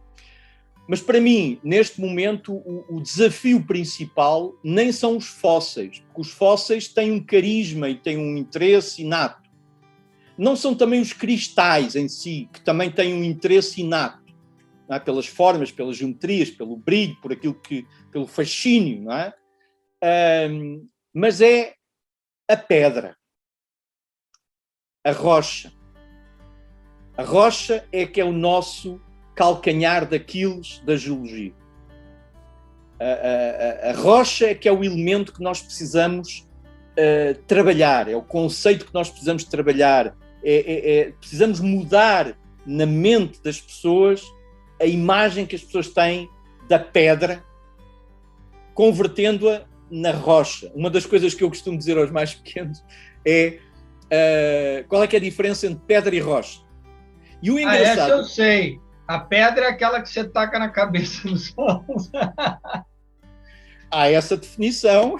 Mas, para mim, neste momento, o desafio principal nem são os fósseis, porque os fósseis têm um carisma e têm um interesse inato. Não são também os cristais em si, que também têm um interesse inato, não é? Pelas formas, pelas geometrias, pelo brilho, pelo fascínio, não é? Mas é a pedra, a rocha. A rocha é que é o nosso calcanhar daqueles da geologia. A rocha é que é o elemento que nós precisamos trabalhar, é o conceito que nós precisamos trabalhar, precisamos mudar na mente das pessoas a imagem que as pessoas têm da pedra, convertendo-a na rocha. Uma das coisas que eu costumo dizer aos mais pequenos é qual é que é a diferença entre pedra e rocha. E o engraçado... essa eu sei. A pedra é aquela que você taca na cabeça dos povos. Há essa definição,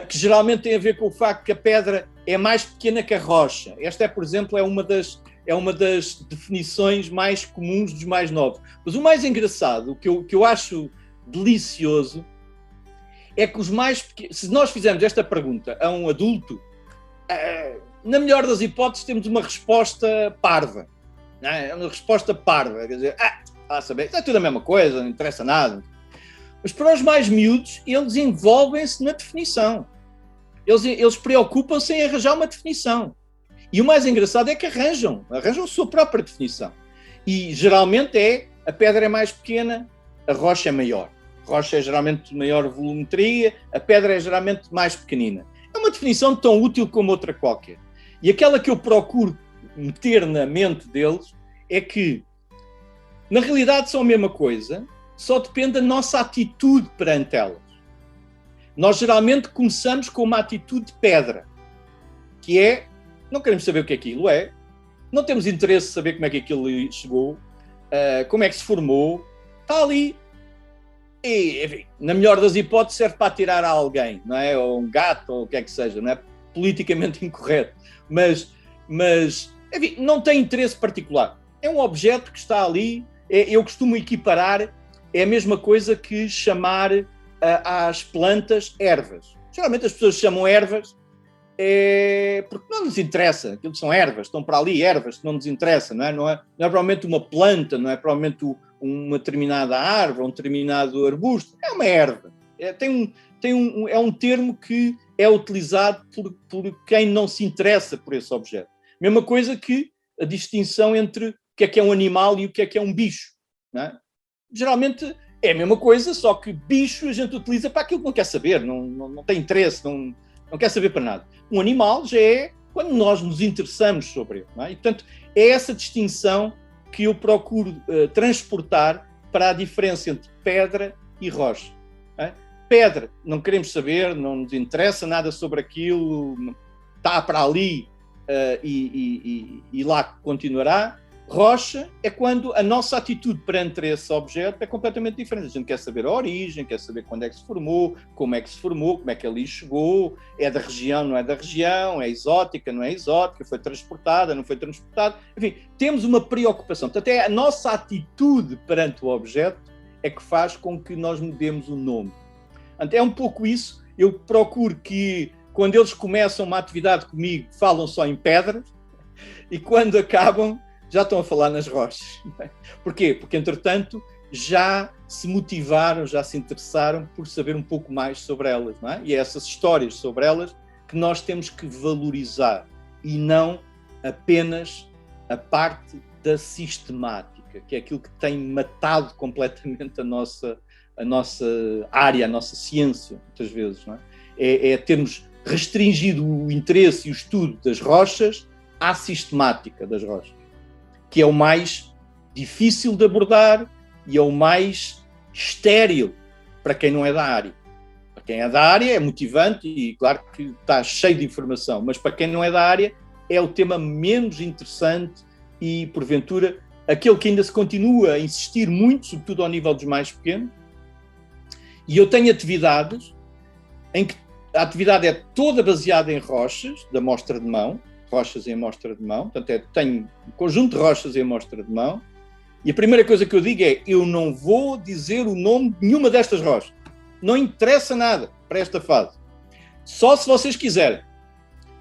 que geralmente tem a ver com o facto que a pedra é mais pequena que a rocha. Esta, por exemplo, é uma das definições mais comuns dos mais novos. Mas o mais engraçado, o que eu acho delicioso, é que se nós fizermos esta pergunta a um adulto, na melhor das hipóteses temos uma resposta parva. Não é uma resposta parva, quer dizer, saber, é tudo a mesma coisa, não interessa nada. Mas para os mais miúdos, eles envolvem-se na definição. Eles preocupam-se em arranjar uma definição. E o mais engraçado é que arranjam a sua própria definição. E geralmente a pedra é mais pequena, a rocha é maior. A rocha é geralmente de maior volumetria, a pedra é geralmente mais pequenina. É uma definição tão útil como outra qualquer. E aquela que eu procuro meter na mente deles é que, na realidade, são a mesma coisa, só depende da nossa atitude perante elas. Nós geralmente começamos com uma atitude de pedra, que é, não queremos saber o que aquilo é, não temos interesse em saber como é que aquilo chegou, como é que se formou, está ali. E, enfim, na melhor das hipóteses, serve para atirar a alguém, não é? Ou um gato, ou o que é que seja, não é politicamente incorreto. Mas enfim, não tem interesse particular. É um objeto que está ali, eu costumo equiparar, é a mesma coisa que chamar às plantas ervas. Geralmente as pessoas chamam ervas porque não nos interessa, aquilo são ervas, estão para ali ervas que não nos interessa, não é provavelmente uma planta, não é provavelmente uma determinada árvore, um determinado arbusto, é uma erva. É um termo que é utilizado por quem não se interessa por esse objeto. Mesma coisa que a distinção entre o que é um animal e o que é um bicho, não é? Geralmente É a mesma coisa, só que bicho a gente utiliza para aquilo que não quer saber, não tem interesse, não quer saber para nada. Um animal já é quando nós nos interessamos sobre ele. Não é? E, portanto, é essa distinção que eu procuro transportar para a diferença entre pedra e rocha. Não é? Pedra, não queremos saber, não nos interessa nada sobre aquilo, está para ali e lá continuará. Rocha é quando a nossa atitude perante esse objeto é completamente diferente. A gente quer saber a origem, quer saber quando é que se formou, como é que ali chegou, é da região, não é da região, é exótica, não é exótica, foi transportada, não foi transportada. Enfim, temos uma preocupação. Portanto, é a nossa atitude perante o objeto é que faz com que nós mudemos o nome. Portanto, é um pouco isso. Eu procuro que, quando eles começam uma atividade comigo, falam só em pedras, e quando acabam, já estão a falar nas rochas. Porquê? Porque, entretanto, já se motivaram, já se interessaram por saber um pouco mais sobre elas. Não é? E é essas histórias sobre elas que nós temos que valorizar e não apenas a parte da sistemática, que é aquilo que tem matado completamente a nossa área, a nossa ciência, muitas vezes. Não é? É termos restringido o interesse e o estudo das rochas à sistemática das rochas, que é o mais difícil de abordar e é o mais estéril para quem não é da área. Para quem é da área é motivante e claro que está cheio de informação, mas para quem não é da área é o tema menos interessante e, porventura, aquele que ainda se continua a insistir muito, sobretudo ao nível dos mais pequenos. E eu tenho atividades em que a atividade é toda baseada em rochas, da amostra de mão, rochas em amostra de mão, portanto tenho um conjunto de rochas em amostra de mão, e a primeira coisa que eu digo é, eu não vou dizer o nome de nenhuma destas rochas. Não interessa nada para esta fase. Só se vocês quiserem.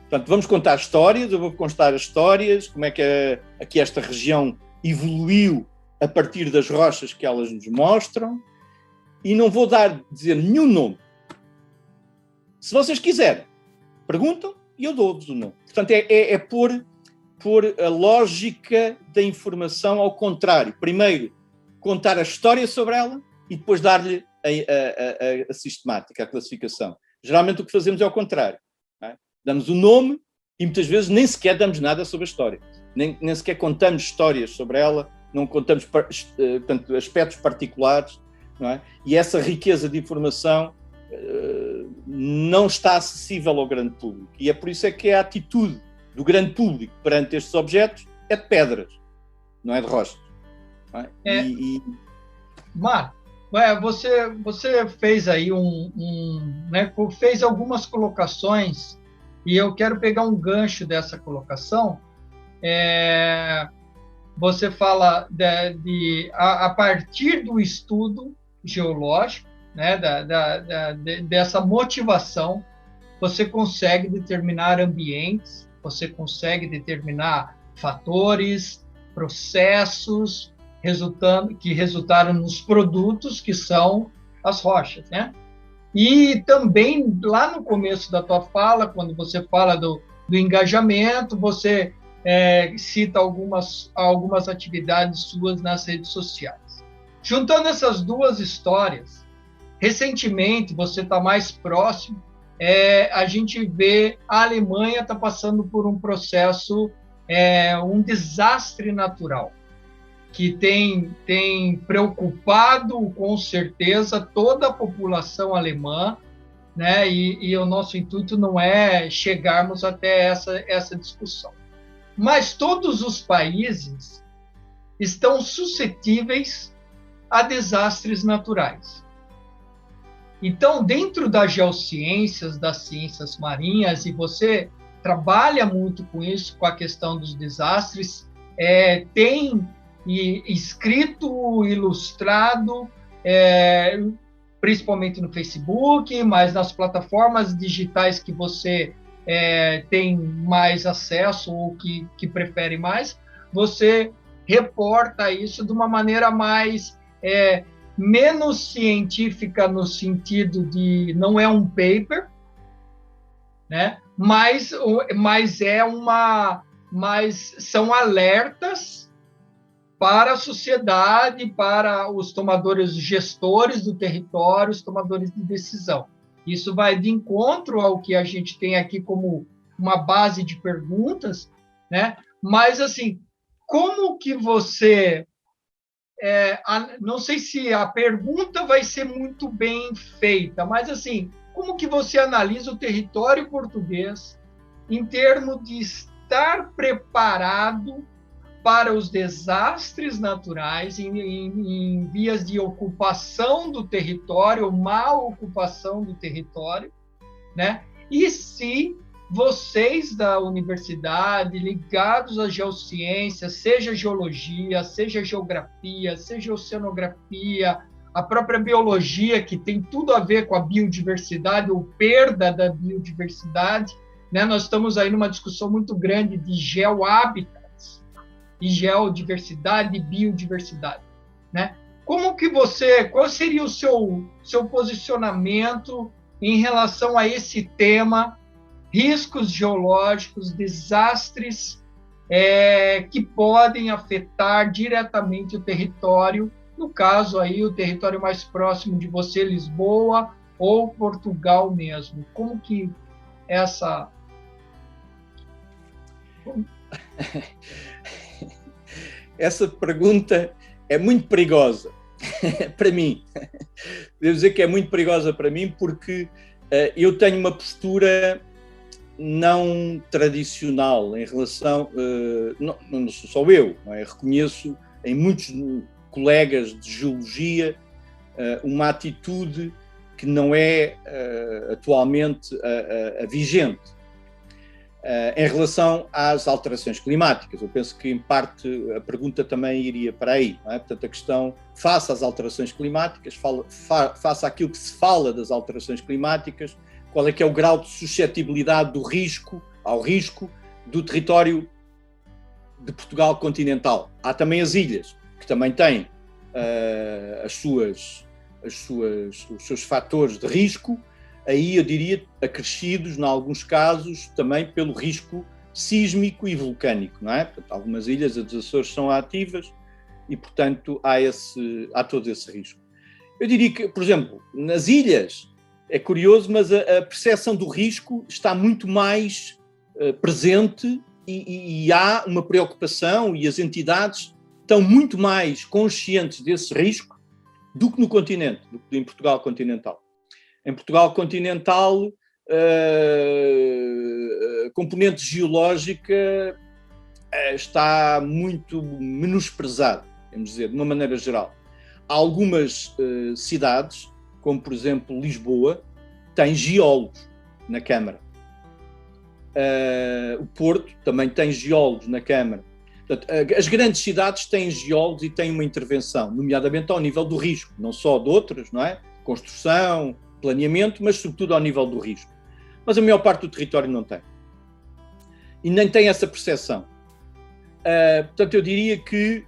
Portanto, vamos contar histórias, eu vou contar as histórias, como é que aqui esta região evoluiu a partir das rochas que elas nos mostram, e não vou dizer nenhum nome. Se vocês quiserem, perguntam e eu dou-vos o nome. Portanto, é pôr a lógica da informação ao contrário. Primeiro, contar a história sobre ela e depois dar-lhe a sistemática, a classificação. Geralmente o que fazemos é ao contrário. Não é? Damos o nome e muitas vezes nem sequer damos nada sobre a história. Nem sequer contamos histórias sobre ela, não contamos portanto, aspectos particulares. Não é? E essa riqueza de informação não está acessível ao grande público. E é por isso é que a atitude do grande público perante estes objetos é de pedras, não é de rochas. Não é? Marco, você fez aí né, fez algumas colocações e eu quero pegar um gancho dessa colocação. Você fala a partir do estudo geológico, né, dessa motivação, você consegue determinar ambientes, você consegue determinar fatores, processos que resultaram nos produtos que são as rochas, né? E também, lá no começo da tua fala, quando você fala do engajamento, você cita algumas atividades suas nas redes sociais. Juntando essas duas histórias, recentemente, você está mais próximo, a gente vê a Alemanha está passando por um processo, um desastre natural, que tem preocupado, com certeza, toda a população alemã, né? E o nosso intuito não é chegarmos até essa discussão. Mas todos os países estão suscetíveis a desastres naturais. Então, dentro das geociências, das ciências marinhas, e você trabalha muito com isso, com a questão dos desastres, tem escrito, ilustrado, principalmente no Facebook, mas nas plataformas digitais que você tem mais acesso ou que prefere mais, você reporta isso de uma maneira mais menos científica, no sentido de não é um paper, né? mas são alertas para a sociedade, para os tomadores, gestores do território, os tomadores de decisão. Isso vai de encontro ao que a gente tem aqui como uma base de perguntas, né? Mas, assim, como que você... não sei se a pergunta vai ser muito bem feita, mas, assim, como que você analisa o território português em termos de estar preparado para os desastres naturais, em vias de ocupação do território, má ocupação do território, né? E se vocês da universidade, ligados à geociência, seja geologia, seja geografia, seja oceanografia, a própria biologia, que tem tudo a ver com a biodiversidade ou perda da biodiversidade, né? Nós estamos aí numa discussão muito grande de geohábitat, e geodiversidade e biodiversidade, né? Qual seria o seu posicionamento em relação a esse tema, riscos geológicos, desastres que podem afetar diretamente o território, no caso aí o território mais próximo de você, Lisboa, ou Portugal mesmo? Como que essa... Essa pergunta é muito perigosa para mim. Devo dizer que é muito perigosa para mim porque eu tenho uma postura não tradicional em relação... não sou só eu, não é? Reconheço em muitos colegas de geologia uma atitude que não é atualmente a vigente. Em relação às alterações climáticas, eu penso que, em parte, a pergunta também iria para aí, não é? Portanto, a questão, face às alterações climáticas, face àquilo que se fala das alterações climáticas, qual é que é o grau de suscetibilidade ao risco do território de Portugal continental. Há também as ilhas, que também têm os seus fatores de risco, aí eu diria acrescidos, em alguns casos, também pelo risco sísmico e vulcânico, não é? Portanto, algumas ilhas, as Açores, são ativas e, portanto, há todo esse risco. Eu diria que, por exemplo, nas ilhas, é curioso, mas a percepção do risco está muito mais presente e há uma preocupação e as entidades estão muito mais conscientes desse risco do que no continente, do que em Portugal continental. Em Portugal continental, a componente geológica está muito menosprezada, vamos dizer, de uma maneira geral. Há algumas cidades, como por exemplo Lisboa, têm geólogos na Câmara. O Porto também tem geólogos na Câmara. Portanto, as grandes cidades têm geólogos e têm uma intervenção, nomeadamente ao nível do risco, não só de outras, não é? Construção, planeamento, mas sobretudo ao nível do risco. Mas a maior parte do território não tem. E nem tem essa percepção. Portanto, eu diria que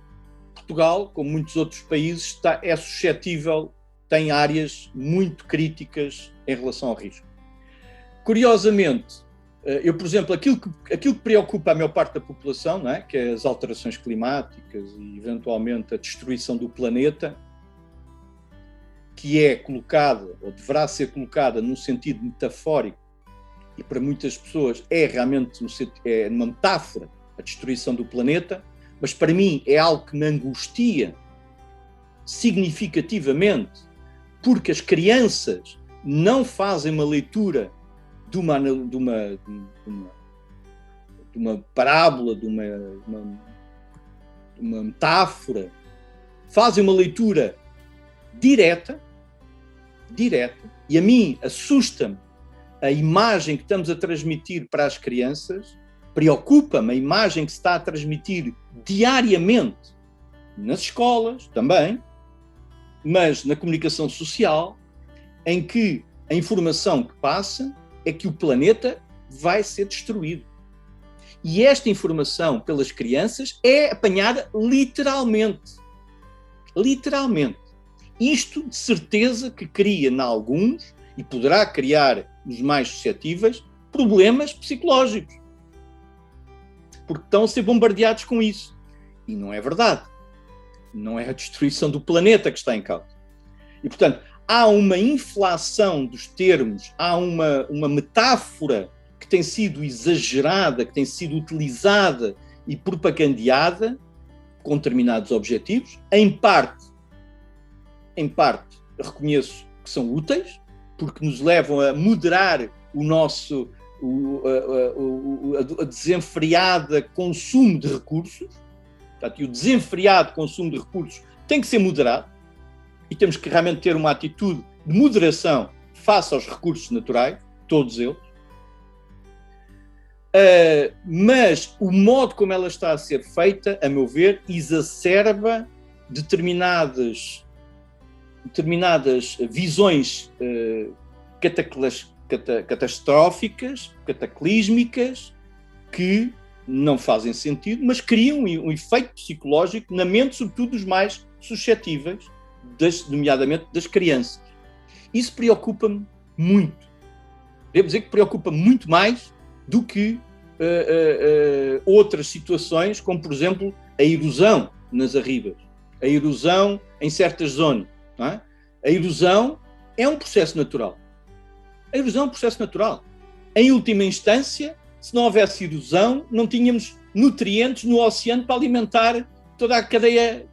Portugal, como muitos outros países, é suscetível, tem áreas muito críticas em relação ao risco. Curiosamente, eu, por exemplo, aquilo que preocupa a maior parte da população, não é? Que é as alterações climáticas e, eventualmente, a destruição do planeta, que é colocada, ou deverá ser colocada, num sentido metafórico, e para muitas pessoas é realmente uma metáfora, a destruição do planeta, mas para mim é algo que me angustia significativamente, porque as crianças não fazem uma leitura de uma parábola, de uma metáfora, fazem uma leitura direta, e a mim assusta-me a imagem que estamos a transmitir para as crianças, preocupa-me a imagem que se está a transmitir diariamente nas escolas também, mas na comunicação social, em que a informação que passa é que o planeta vai ser destruído. E esta informação pelas crianças é apanhada literalmente. Literalmente. Isto, de certeza, que cria em alguns, e poderá criar nos mais suscetíveis, problemas psicológicos. Porque estão a ser bombardeados com isso. E não é verdade. não é a destruição do planeta que está em causa. E, portanto, há uma inflação dos termos, há uma metáfora que tem sido exagerada, que tem sido utilizada e propagandeada com determinados objetivos. Em parte, reconheço que são úteis, porque nos levam a moderar o nosso a desenfreada consumo de recursos. Portanto, e o desenfreado consumo de recursos tem que ser moderado e temos que realmente ter uma atitude de moderação face aos recursos naturais, todos eles. Mas o modo como ela está a ser feita, a meu ver, exacerba determinadas visões catastróficas, cataclísmicas, que não fazem sentido, mas criam um efeito psicológico na mente, sobretudo dos mais suscetíveis, nomeadamente das crianças. Isso preocupa-me muito. Devo dizer que preocupa muito mais do que outras situações, como, por exemplo, a erosão nas arribas, a erosão em certas zonas. Não é? A erosão é um processo natural. A erosão é um processo natural. Em última instância, se não houvesse erosão, não tínhamos nutrientes no oceano para alimentar toda a cadeia.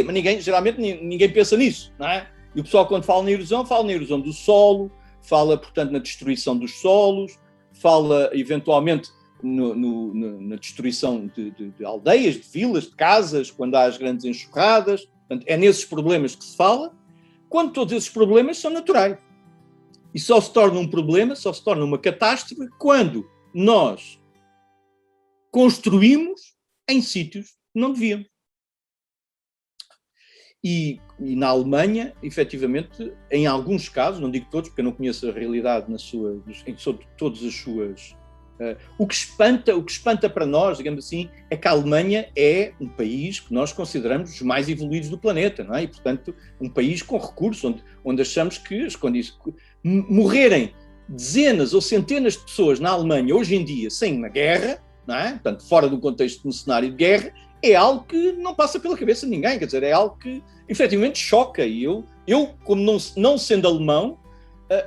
Mas geralmente ninguém pensa nisso, não é? E o pessoal, quando fala na erosão do solo, fala, portanto, na destruição dos solos, fala, eventualmente, na destruição de aldeias, de vilas, de casas, quando há as grandes enxurradas. Portanto, é nesses problemas que se fala, quando todos esses problemas são naturais. E só se torna um problema, só se torna uma catástrofe, quando nós construímos em sítios que não devíamos. E na Alemanha, efetivamente, em alguns casos, não digo todos, porque eu não conheço a realidade em todas as suas... O que espanta para nós, digamos assim, é que a Alemanha é um país que nós consideramos os mais evoluídos do planeta, não é? E, portanto, um país com recursos, onde achamos que as condições... Morrerem dezenas ou centenas de pessoas na Alemanha, hoje em dia, sem uma guerra, não é? Portanto, fora do contexto de um cenário de guerra, é algo que não passa pela cabeça de ninguém, quer dizer, é algo que efetivamente choca. E eu como não sendo alemão,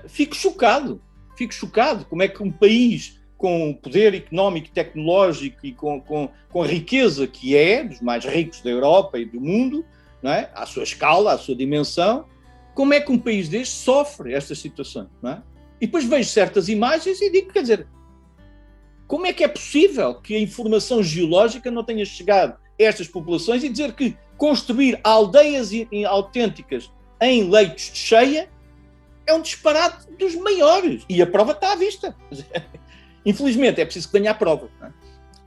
fico chocado como é que um país com poder económico e tecnológico e com a riqueza que é, dos mais ricos da Europa e do mundo, não é? À sua escala, à sua dimensão, como é que um país deste sofre estas situações, não é? E depois vejo certas imagens e digo, quer dizer, como é que é possível que a informação geológica não tenha chegado a estas populações e dizer que construir aldeias autênticas em leitos de cheia é um disparate dos maiores. E a prova está à vista. Infelizmente, é preciso que tenha a prova. Não é?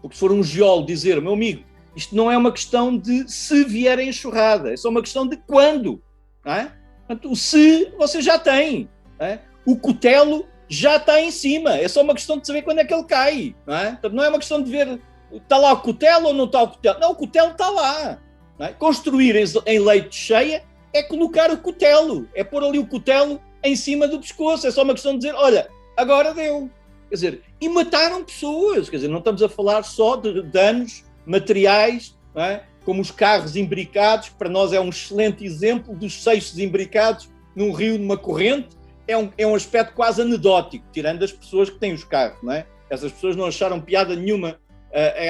Porque se for um geólogo dizer, meu amigo, isto não é uma questão de se vier a enxurrada, é só uma questão de quando. Não é? Portanto, o se você já tem. Não é? O cutelo já está em cima, é só uma questão de saber quando é que ele cai. Não é? Portanto, não é uma questão de ver, está lá o cutelo ou não está o cutelo. Não, o cutelo está lá. Não é? Construir em leito de cheia é colocar o cutelo, é pôr ali o cutelo em cima do pescoço, é só uma questão de dizer, olha, agora deu. Quer dizer, e mataram pessoas, quer dizer, não estamos a falar só de danos materiais, não é? Como os carros imbricados, que para nós é um excelente exemplo dos seixos imbricados num rio, numa corrente, é um aspecto quase anedótico, tirando as pessoas que têm os carros, não é? Essas pessoas não acharam piada nenhuma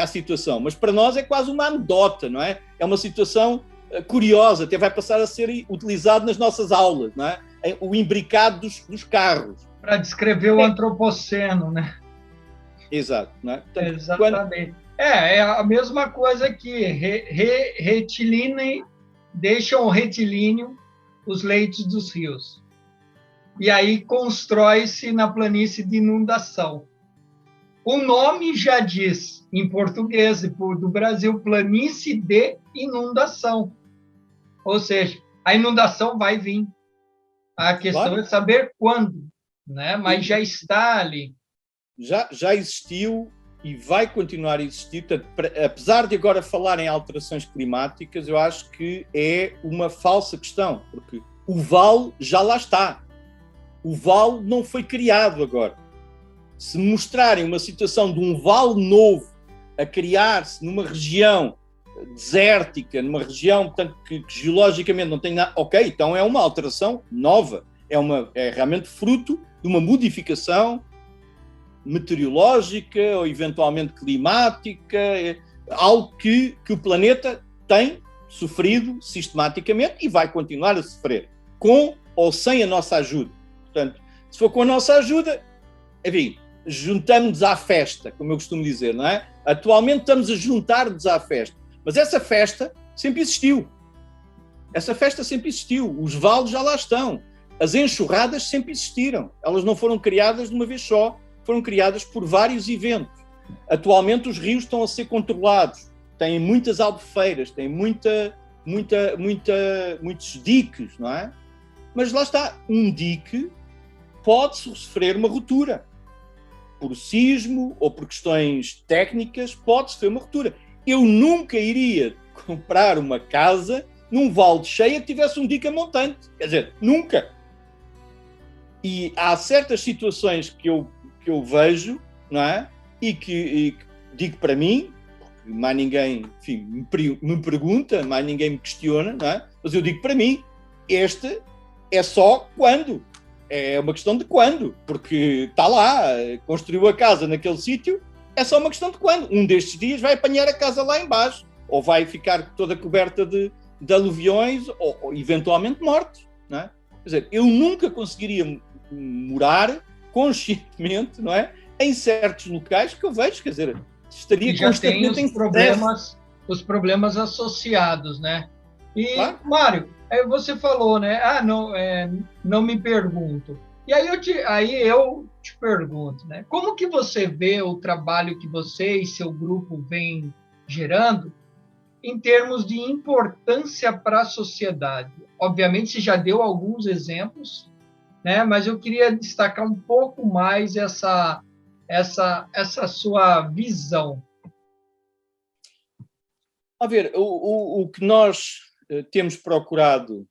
à situação, mas para nós é quase uma anedota, não é? É uma situação curiosa, até vai passar a ser utilizado nas nossas aulas, não é? O imbricado dos carros. Para descrever o antropoceno, né? Exato. Não é? Portanto, exatamente. É a mesma coisa que deixam retilíneo os leitos dos rios. E aí constrói-se na planície de inundação. O nome já diz, em português do Brasil, planície de inundação. Ou seja, a inundação vai vir. A questão é saber quando, né? Mas já está ali. Já existiu e vai continuar a existir. Portanto, apesar de agora falar em alterações climáticas, eu acho que é uma falsa questão, porque o vale já lá está. O vale não foi criado agora. Se mostrarem uma situação de um vale novo a criar-se numa região desértica, numa região, portanto, que geologicamente não tem nada, ok, então é uma alteração nova, é realmente fruto de uma modificação meteorológica ou eventualmente climática, algo que o planeta tem sofrido sistematicamente e vai continuar a sofrer, com ou sem a nossa ajuda. Portanto, se for com a nossa ajuda, enfim, juntamos-nos à festa, como eu costumo dizer, não é? Atualmente estamos a juntar-nos à festa, mas essa festa sempre existiu. Essa festa sempre existiu, os vales já lá estão, as enxurradas sempre existiram, elas não foram criadas de uma vez só, foram criadas por vários eventos. Atualmente os rios estão a ser controlados, têm muitas albufeiras, têm muitos diques, não é? Mas lá está, um dique pode sofrer uma ruptura. Por sismo ou por questões técnicas, pode sofrer uma ruptura. Eu nunca iria comprar uma casa num vale de cheia que tivesse um dique montante. Quer dizer, nunca. E há certas situações que eu vejo, não é? E que digo para mim, porque mais ninguém, enfim, me pergunta, mais ninguém me questiona, não é? Mas eu digo para mim, este é só quando. É uma questão de quando, porque está lá, construiu a casa naquele sítio, é só uma questão de quando. Um destes dias vai apanhar a casa lá embaixo, ou vai ficar toda coberta de aluviões, ou eventualmente mortos, não é? Quer dizer, eu nunca conseguiria morar conscientemente, não é? Em certos locais que eu vejo, quer dizer, estaria e já constantemente tem os problemas associados, né? E, claro. Mário, você falou, né? Não me pergunto. E aí eu te pergunto, né? Como que você vê o trabalho que você e seu grupo vêm gerando em termos de importância para a sociedade? Obviamente, você já deu alguns exemplos, né? Mas eu queria destacar um pouco mais essa sua visão. A ver, o que nós temos procurado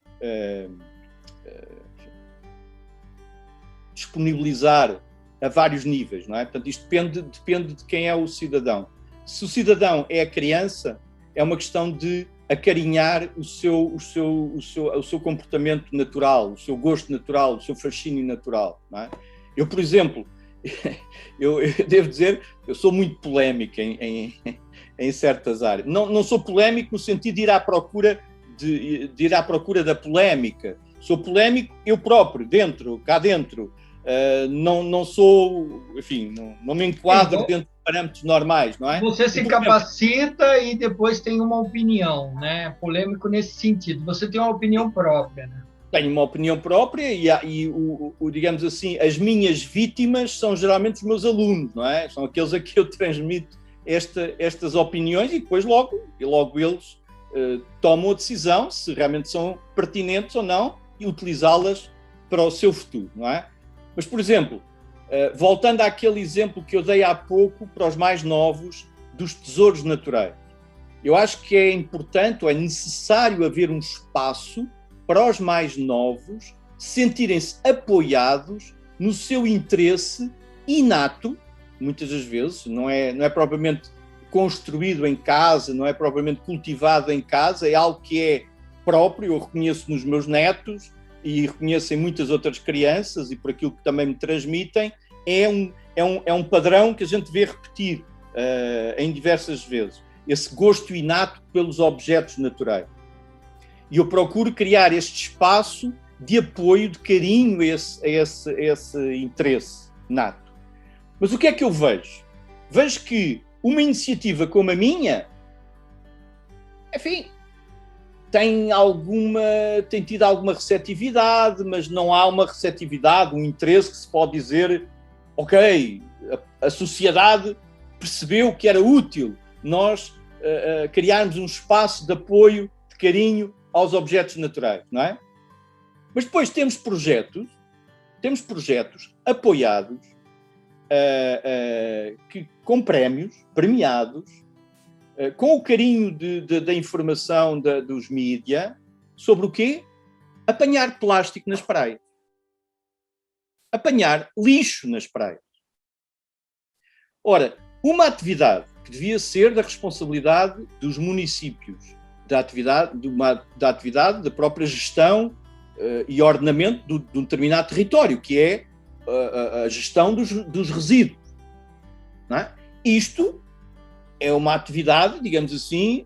disponibilizar a vários níveis, não é? Portanto, isto depende de quem é o cidadão. Se o cidadão é a criança, é uma questão de acarinhar o seu comportamento natural, o seu gosto natural, o seu fascínio natural, não é? Eu, por exemplo, eu devo dizer, eu sou muito polémico em certas áreas. Não sou polémico no sentido de ir à procura da polémica. Sou polémico eu próprio, cá dentro. Não sou, enfim, não me enquadro dentro de parâmetros normais, não é? Você se capacita e depois tem uma opinião, né? Polêmico nesse sentido. Você tem uma opinião própria, né? Tenho uma opinião própria e digamos assim, as minhas vítimas são geralmente os meus alunos, não é? São aqueles a que eu transmito estas opiniões e depois logo eles tomam a decisão se realmente são pertinentes ou não e utilizá-las para o seu futuro, não é? Mas, por exemplo, voltando àquele exemplo que eu dei há pouco para os mais novos dos tesouros naturais, eu acho que é importante ou é necessário haver um espaço para os mais novos sentirem-se apoiados no seu interesse inato, muitas das vezes, não é propriamente construído em casa, não é propriamente cultivado em casa, é algo que é próprio, eu reconheço nos meus netos e reconheço em muitas outras crianças e por aquilo que também me transmitem, é um padrão que a gente vê repetir em diversas vezes, esse gosto inato pelos objetos naturais. E eu procuro criar este espaço de apoio, de carinho a esse interesse nato. Mas o que é que eu vejo? Vejo que uma iniciativa como a minha, enfim, tem tido alguma receptividade, mas não há uma receptividade, um interesse que se pode dizer, ok, a sociedade percebeu que era útil nós criarmos um espaço de apoio, de carinho aos objetos naturais, não é? Mas depois temos projetos apoiados com prémios, premiados, com o carinho da informação dos mídia, sobre o quê? Apanhar plástico nas praias. Apanhar lixo nas praias. Ora, uma atividade que devia ser da responsabilidade dos municípios, da atividade da própria gestão e ordenamento de um determinado território, que é a gestão dos resíduos. Não é? Isto é uma atividade, digamos assim,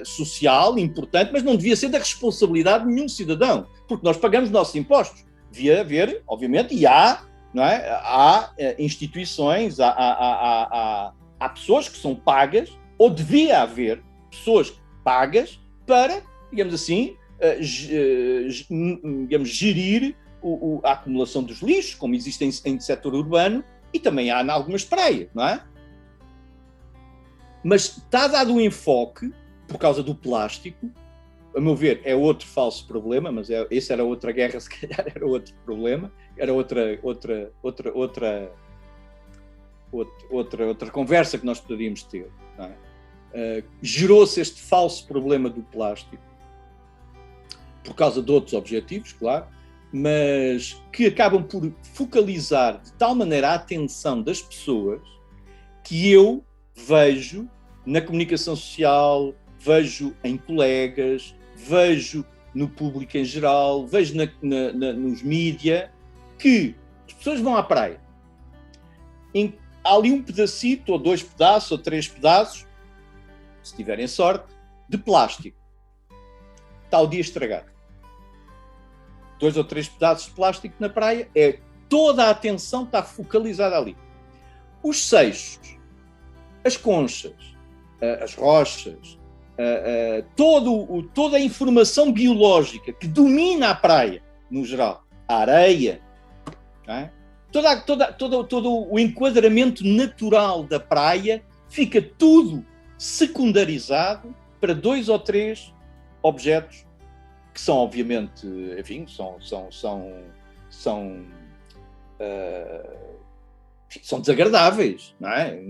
social, importante, mas não devia ser da responsabilidade de nenhum cidadão, porque nós pagamos os nossos impostos. Devia haver, obviamente, e há, não é? Há instituições, há pessoas que são pagas, ou devia haver pessoas pagas para, digamos assim, gerir a acumulação dos lixos, como existe em setor urbano, e também há em algumas praias, não é? Mas está dado um enfoque, por causa do plástico, a meu ver, é outro falso problema, mas esse era outra guerra, se calhar era outro problema, era outra conversa que nós poderíamos ter. Não é? Gerou-se este falso problema do plástico, por causa de outros objetivos, claro, mas que acabam por focalizar de tal maneira a atenção das pessoas que eu vejo na comunicação social, vejo em colegas, vejo no público em geral, vejo nos mídia, que as pessoas vão à praia. Há ali um pedacito, ou 2 pedaços, ou 3 pedaços, se tiverem sorte, de plástico. Está o dia estragado. 2 ou 3 pedaços de plástico na praia, toda a atenção está focalizada ali. Os seixos, as conchas, as rochas, toda a informação biológica que domina a praia, no geral, a areia, não é? todo o enquadramento natural da praia fica tudo secundarizado para 2 ou 3 objetos que são, obviamente, enfim, são desagradáveis, não é?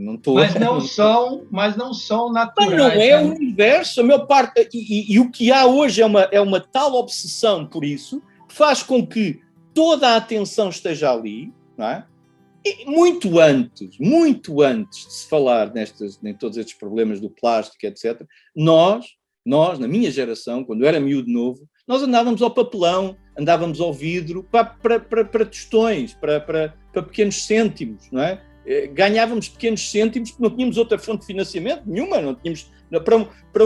Mas não são naturais. Não é o universo, a maior parte, e o que há hoje é uma tal obsessão por isso, que faz com que toda a atenção esteja ali, não é? E muito antes de se falar em todos estes problemas do plástico, etc., nós, na minha geração, quando eu era miúdo novo, nós andávamos ao papelão, andávamos ao vidro para tostões, para pequenos cêntimos, não é? Ganhávamos pequenos cêntimos porque não tínhamos outra fonte de financiamento nenhuma, não tínhamos para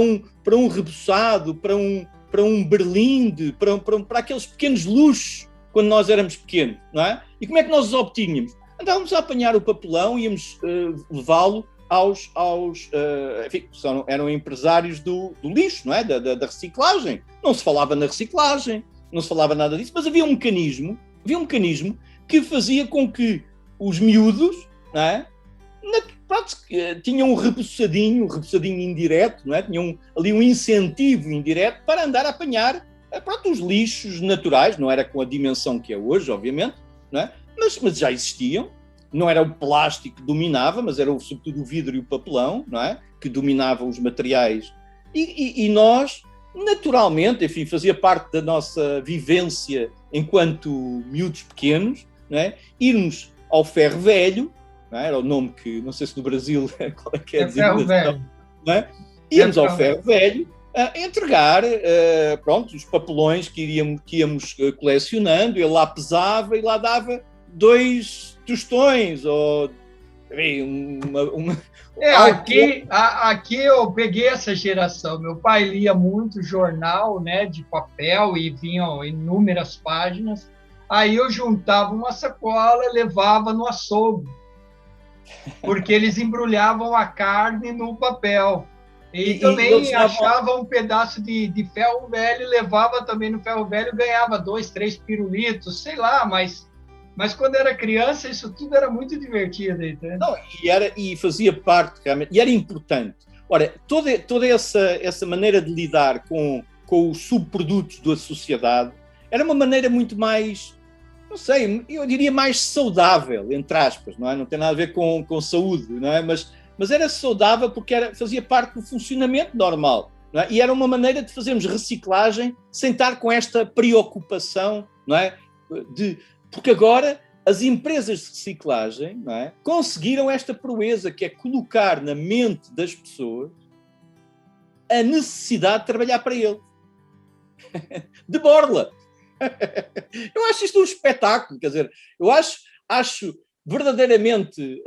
um reboçado, para um berlinde, para aqueles pequenos luxos quando nós éramos pequenos, não é? E como é que nós os obtínhamos? Andávamos a apanhar o papelão, íamos levá-lo enfim, eram empresários do lixo, não é? Da reciclagem. Não se falava na reciclagem, não se falava nada disso, mas havia um mecanismo que fazia com que os miúdos, não é? Tinham um repousadinho indireto, não é? Tinham ali um incentivo indireto para andar a apanhar os lixos naturais, não era com a dimensão que é hoje, obviamente, não é? Mas já existiam. Não era o plástico que dominava, mas era sobretudo o vidro e o papelão, não é? Que dominavam os materiais. E nós, naturalmente, enfim, fazia parte da nossa vivência enquanto miúdos pequenos, não é? Irmos ao Ferro Velho, não é? Era o nome que, não sei se no Brasil, qual é que é a designação, não é? Íamos ao Ferro Velho a entregar os papelões que íamos colecionando, ele lá pesava e lá dava 2 tostões, ou aqui eu peguei essa geração. Meu pai lia muito jornal, né, de papel, e vinham inúmeras páginas. Aí eu juntava uma sacola e levava no açougue, porque eles embrulhavam a carne no papel. E também achava um pedaço de ferro velho e levava também no ferro velho, ganhava 2, 3 pirulitos, sei lá, mas quando era criança, isso tudo era muito divertido. Não, e fazia parte, realmente, e era importante. Ora, toda essa maneira de lidar com os subprodutos da sociedade era uma maneira muito mais, não sei, eu diria mais saudável, entre aspas, não é? Não tem nada a ver com saúde, não é? Mas era saudável porque fazia parte do funcionamento normal, não é? E era uma maneira de fazermos reciclagem sem estar com esta preocupação, não é? Porque agora as empresas de reciclagem, não é, conseguiram esta proeza, que é colocar na mente das pessoas a necessidade de trabalhar para ele. De borla. Eu acho isto um espetáculo, quer dizer, eu acho verdadeiramente,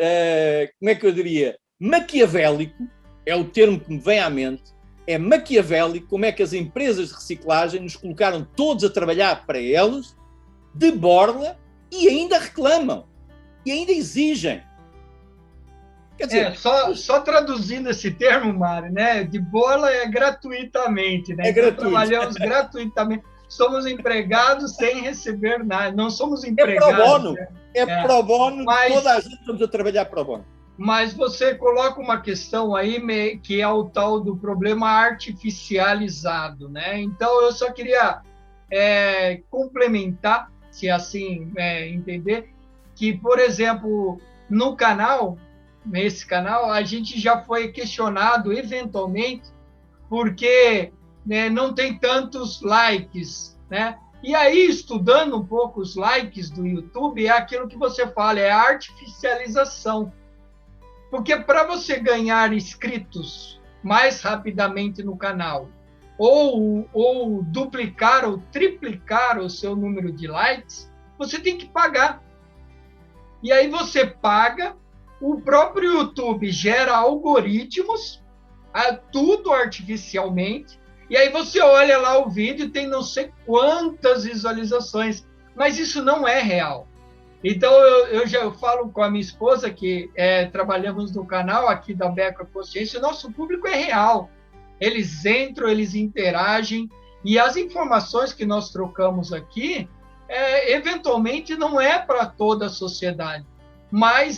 como é que eu diria, maquiavélico, é o termo que me vem à mente, é maquiavélico como é que as empresas de reciclagem nos colocaram todos a trabalhar para elas, de borla, e ainda reclamam, e ainda exigem. Quer dizer, só traduzindo esse termo, Mário, né? De borla é gratuitamente, né? É então, gratuito. trabalhamos gratuitamente. Somos empregados sem receber nada. Não somos empregados. É pro bono. Né? É pro bono. Toda a gente estamos a trabalhar pro bono. Mas você coloca uma questão aí que é o tal do problema artificializado, né? Então, eu só queria complementar, se assim entender, que, por exemplo, nesse canal, a gente já foi questionado, eventualmente, porque não tem tantos likes, né? E aí, estudando um pouco os likes do YouTube, é aquilo que você fala, é a artificialização. Porque para você ganhar inscritos mais rapidamente no canal, ou duplicar ou triplicar o seu número de likes, você tem que pagar. E aí você paga, o próprio YouTube gera algoritmos, tudo artificialmente, e aí você olha lá o vídeo e tem não sei quantas visualizações, mas isso não é real. Então, eu falo com a minha esposa, que trabalhamos no canal aqui da Beca Consciência, o nosso público é real. Eles entram, eles interagem, e as informações que nós trocamos aqui, eventualmente, não é para toda a sociedade, mas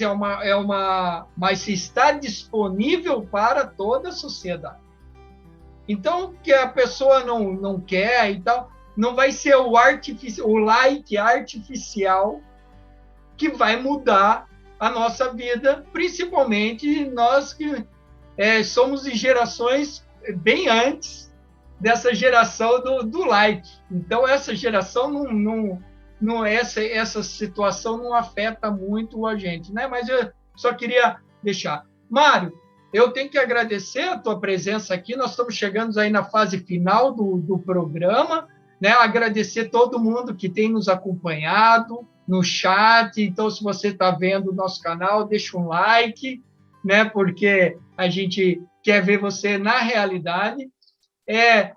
mas se está disponível para toda a sociedade. Então, que a pessoa não quer e tal, não vai ser o like artificial que vai mudar a nossa vida, principalmente nós que somos de gerações bem antes dessa geração do like. Então, essa geração essa situação não afeta muito a gente, né? Mas eu só queria deixar. Mário, eu tenho que agradecer a tua presença aqui, nós estamos chegando aí na fase final do programa, né? Agradecer todo mundo que tem nos acompanhado no chat. Então, se você está vendo o nosso canal, deixa um like, né? Porque a gente quer ver você na realidade.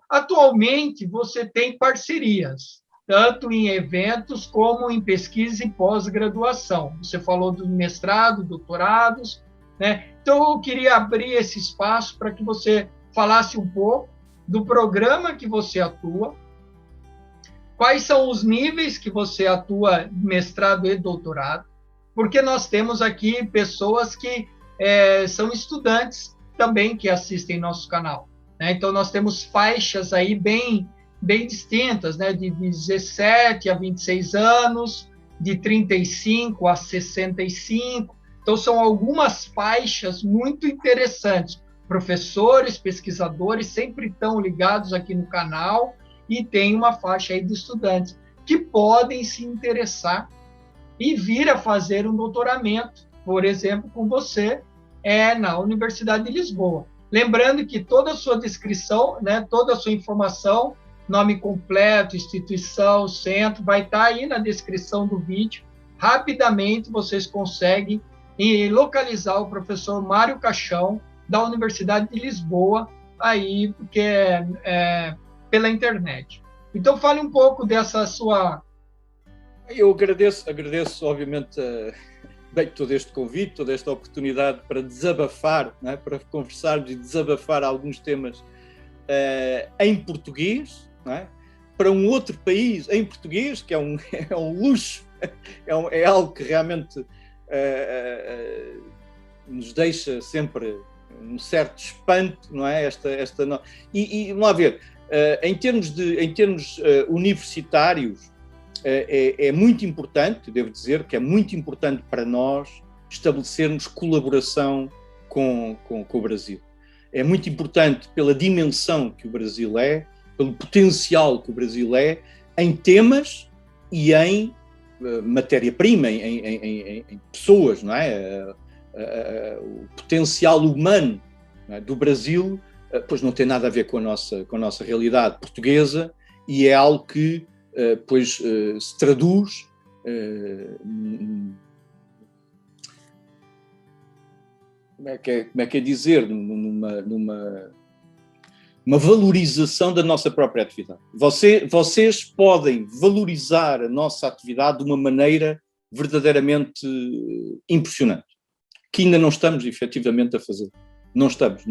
Atualmente, você tem parcerias, tanto em eventos como em pesquisa e pós-graduação. Você falou do mestrado, doutorados, né? Então, eu queria abrir esse espaço para que você falasse um pouco do programa que você atua, quais são os níveis que você atua, mestrado e doutorado, porque nós temos aqui pessoas que são estudantes também que assistem nosso canal, né? Então, nós temos faixas aí bem distintas, né? De 17 a 26 anos, de 35 a 65. Então, são algumas faixas muito interessantes. Professores, pesquisadores sempre estão ligados aqui no canal, e tem uma faixa aí de estudantes que podem se interessar e vir a fazer um doutoramento, por exemplo, com você, na Universidade de Lisboa. Lembrando que toda a sua descrição, né, toda a sua informação, nome completo, instituição, centro, vai estar aí na descrição do vídeo. Rapidamente vocês conseguem localizar o professor Mário Caixão, da Universidade de Lisboa, aí, porque pela internet. Então, fale um pouco dessa sua... Eu agradeço obviamente, todo este convite, toda esta oportunidade para desabafar, não é? Para conversarmos e desabafar alguns temas em português, não é? Para um outro país em português, que é um luxo, é algo que realmente nos deixa sempre um certo espanto, não é? E vamos lá ver, em termos universitários, é muito importante, devo dizer que é muito importante para nós estabelecermos colaboração com o Brasil. É muito importante pela dimensão que o Brasil é, pelo potencial que o Brasil é, em temas e em matéria-prima, em pessoas, não é? O potencial humano, não é? Do Brasil, pois não tem nada a ver com a nossa realidade portuguesa, e é algo que pois se traduz como é que é dizer, numa valorização da nossa própria atividade. Vocês podem valorizar a nossa atividade de uma maneira verdadeiramente impressionante, que ainda não estamos efetivamente a fazer. Não estamos,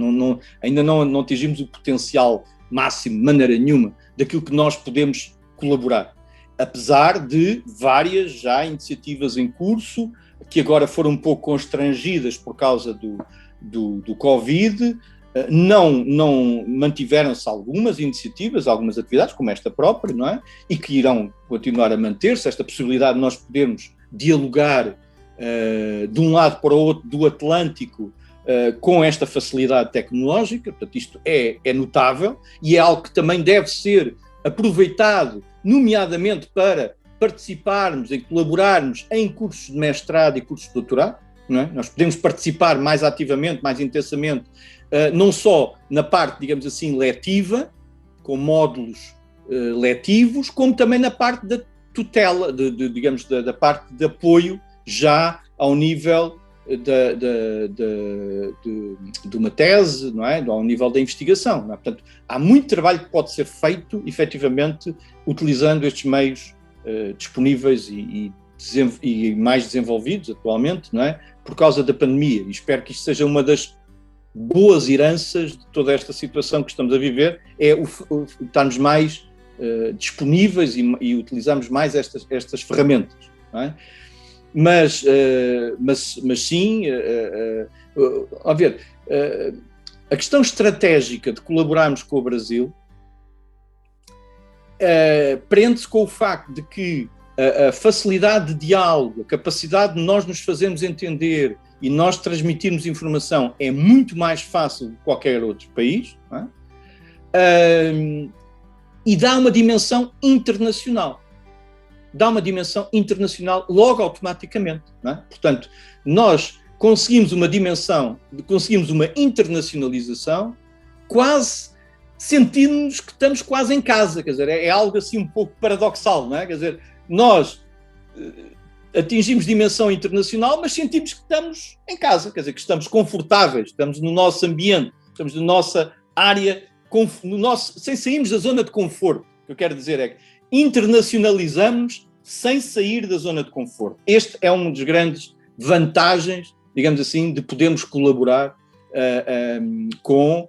ainda não atingimos o potencial máximo, de maneira nenhuma, daquilo que nós podemos colaborar. Apesar de várias já iniciativas em curso, que agora foram um pouco constrangidas por causa do Covid, não mantiveram-se algumas iniciativas, algumas atividades, como esta própria, não é? E que irão continuar a manter-se, esta possibilidade de nós podermos dialogar de um lado para o outro do Atlântico com esta facilidade tecnológica. Portanto, isto é notável e é algo que também deve ser aproveitado, nomeadamente para participarmos e colaborarmos em cursos de mestrado e cursos de doutorado, não é? Nós podemos participar mais ativamente, mais intensamente, não só na parte, digamos assim, letiva, com módulos letivos, como também na parte da tutela, digamos, da parte de apoio já ao nível de uma tese, não é? Ao nível da investigação, não é? Portanto, há muito trabalho que pode ser feito, efetivamente, utilizando estes meios disponíveis e mais desenvolvidos atualmente, não é? Por causa da pandemia. E espero que isto seja uma das boas heranças de toda esta situação que estamos a viver, é estarmos mais disponíveis e utilizarmos mais estas ferramentas, não é? Mas sim, a ver, a questão estratégica de colaborarmos com o Brasil prende-se com o facto de que a facilidade de diálogo, a capacidade de nós nos fazermos entender e nós transmitirmos informação é muito mais fácil do que qualquer outro país, não é? E dá uma dimensão internacional. Dá uma dimensão internacional logo automaticamente, não é? Portanto, nós conseguimos uma dimensão, conseguimos uma internacionalização, quase sentindo-nos que estamos quase em casa, quer dizer, é algo assim um pouco paradoxal, não é? Quer dizer, nós atingimos dimensão internacional, mas sentimos que estamos em casa, quer dizer, que estamos confortáveis, estamos no nosso ambiente, estamos na nossa área, sem sairmos da zona de conforto. O que eu quero dizer é que internacionalizamos sem sair da zona de conforto. Este é um dos grandes vantagens, digamos assim, de podermos colaborar com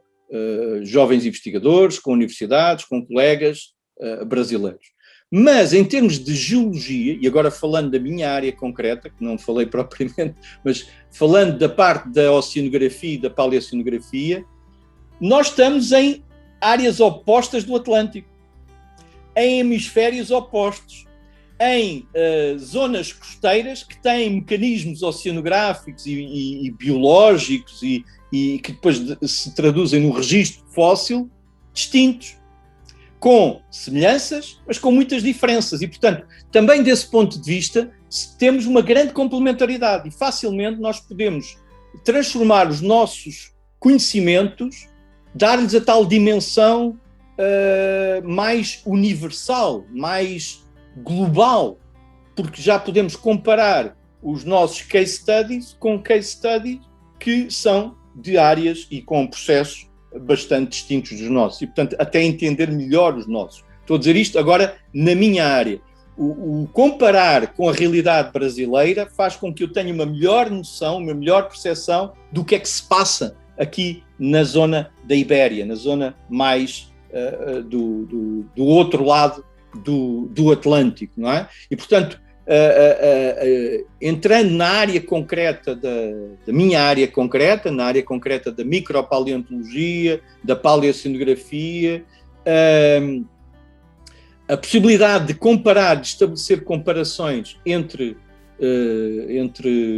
jovens investigadores, com universidades, com colegas brasileiros. Mas, em termos de geologia, e agora falando da minha área concreta, que não falei propriamente, mas falando da parte da oceanografia e da paleoceanografia, nós estamos em áreas opostas do Atlântico, em hemisférios opostos, em zonas costeiras que têm mecanismos oceanográficos e biológicos e que depois se traduzem no registro fóssil distintos, com semelhanças, mas com muitas diferenças. E, portanto, também desse ponto de vista, temos uma grande complementaridade e facilmente nós podemos transformar os nossos conhecimentos, dar-lhes a tal dimensão mais universal, mais global, porque já podemos comparar os nossos case studies com case studies que são de áreas e com processos bastante distintos dos nossos e, portanto, até entender melhor os nossos. Estou a dizer isto agora na minha área. O comparar com a realidade brasileira faz com que eu tenha uma melhor noção, uma melhor percepção do que é que se passa aqui na zona da Ibéria, na zona mais do outro lado do Atlântico, não é? E, portanto, entrando na área concreta da minha área concreta, na área concreta da micropaleontologia, da paleoceanografia, a possibilidade de comparar, de estabelecer comparações entre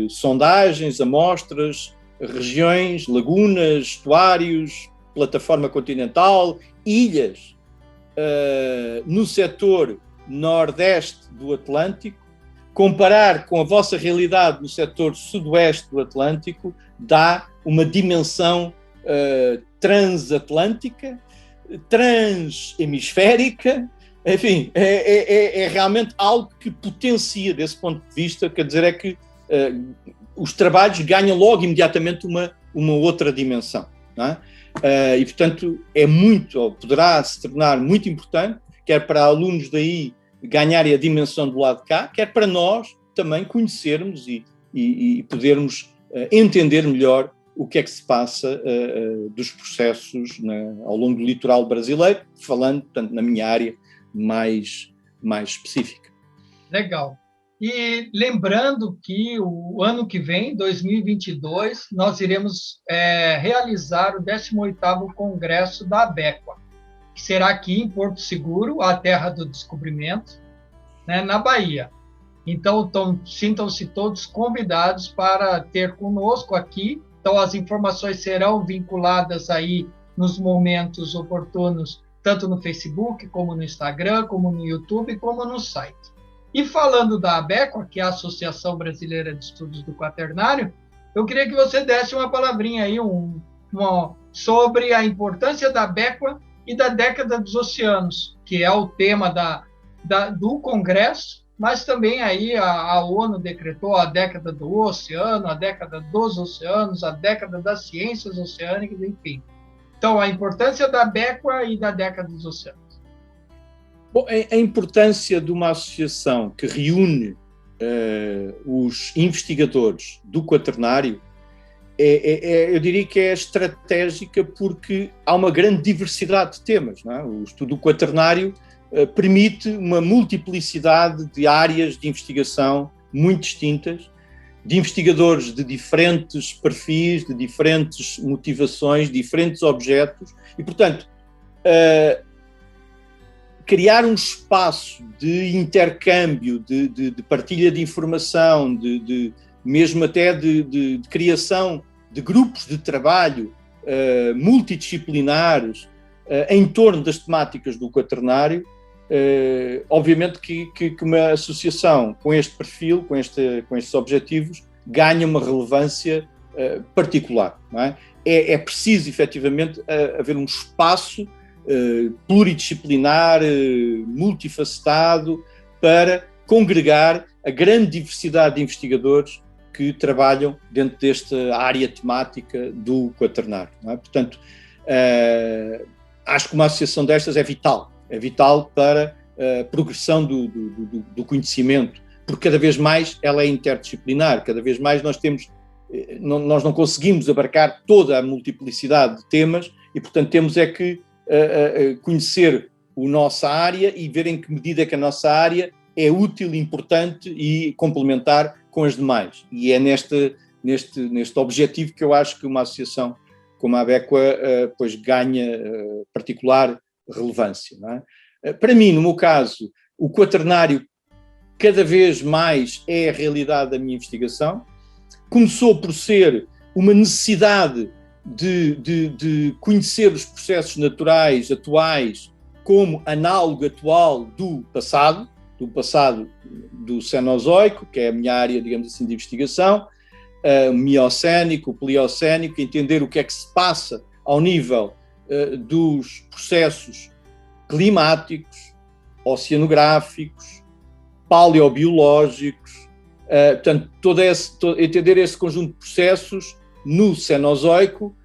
sondagens, amostras, regiões, lagunas, estuários, plataforma continental, ilhas, no setor nordeste do Atlântico, comparar com a vossa realidade no setor sudoeste do Atlântico, dá uma dimensão transatlântica, transhemisférica, enfim, é realmente algo que potencia desse ponto de vista, quer dizer, é que os trabalhos ganham logo imediatamente uma outra dimensão, não é? E, portanto, poderá se tornar muito importante, quer para alunos daí ganharem a dimensão do lado de cá, quer para nós também conhecermos e podermos entender melhor o que é que se passa dos processos ao longo do litoral brasileiro, falando, portanto, na minha área mais específica. Legal. E lembrando que o ano que vem, 2022, nós iremos realizar o 18º Congresso da ABECOA, que será aqui em Porto Seguro, a terra do descobrimento, né, na Bahia. Então, sintam-se todos convidados para ter conosco aqui. Então, as informações serão vinculadas aí nos momentos oportunos, tanto no Facebook, como no Instagram, como no YouTube, como no site. E falando da ABECOA, que é a Associação Brasileira de Estudos do Quaternário, eu queria que você desse uma palavrinha aí sobre a importância da ABECOA e da década dos oceanos, que é o tema do Congresso, mas também aí a ONU decretou a década do oceano, a década dos oceanos, a década das ciências oceânicas, enfim. Então, a importância da ABECOA e da década dos oceanos. Bom, a importância de uma associação que reúne os investigadores do Quaternário eu diria que é estratégica porque há uma grande diversidade de temas, não é? O estudo do Quaternário permite uma multiplicidade de áreas de investigação muito distintas, de investigadores de diferentes perfis, de diferentes motivações, diferentes objetos, e, portanto, criar um espaço de intercâmbio, de partilha de informação, mesmo até de criação de grupos de trabalho multidisciplinares em torno das temáticas do Quaternário, obviamente que uma associação com este perfil, com estes objetivos, ganha uma relevância particular, não é? É preciso, efetivamente, haver um espaço pluridisciplinar, multifacetado, para congregar a grande diversidade de investigadores que trabalham dentro desta área temática do Quaternário, não é? Portanto, acho que uma associação destas é vital para a progressão do conhecimento, porque cada vez mais ela é interdisciplinar, cada vez mais nós não conseguimos abarcar toda a multiplicidade de temas e, portanto, temos é que conhecer a nossa área e ver em que medida é que a nossa área é útil, importante e complementar com as demais. E é neste objetivo que eu acho que uma associação como a ABECOA pois ganha particular relevância, não é? Para mim, no meu caso, o Quaternário cada vez mais é a realidade da minha investigação. Começou por ser uma necessidade de conhecer os processos naturais atuais como análogo atual do passado do Cenozoico, que é a minha área, digamos assim, de investigação, Miocénico, Pliocénico, entender o que é que se passa ao nível dos processos climáticos, oceanográficos, paleobiológicos, portanto, entender esse conjunto de processos no Cenozoico.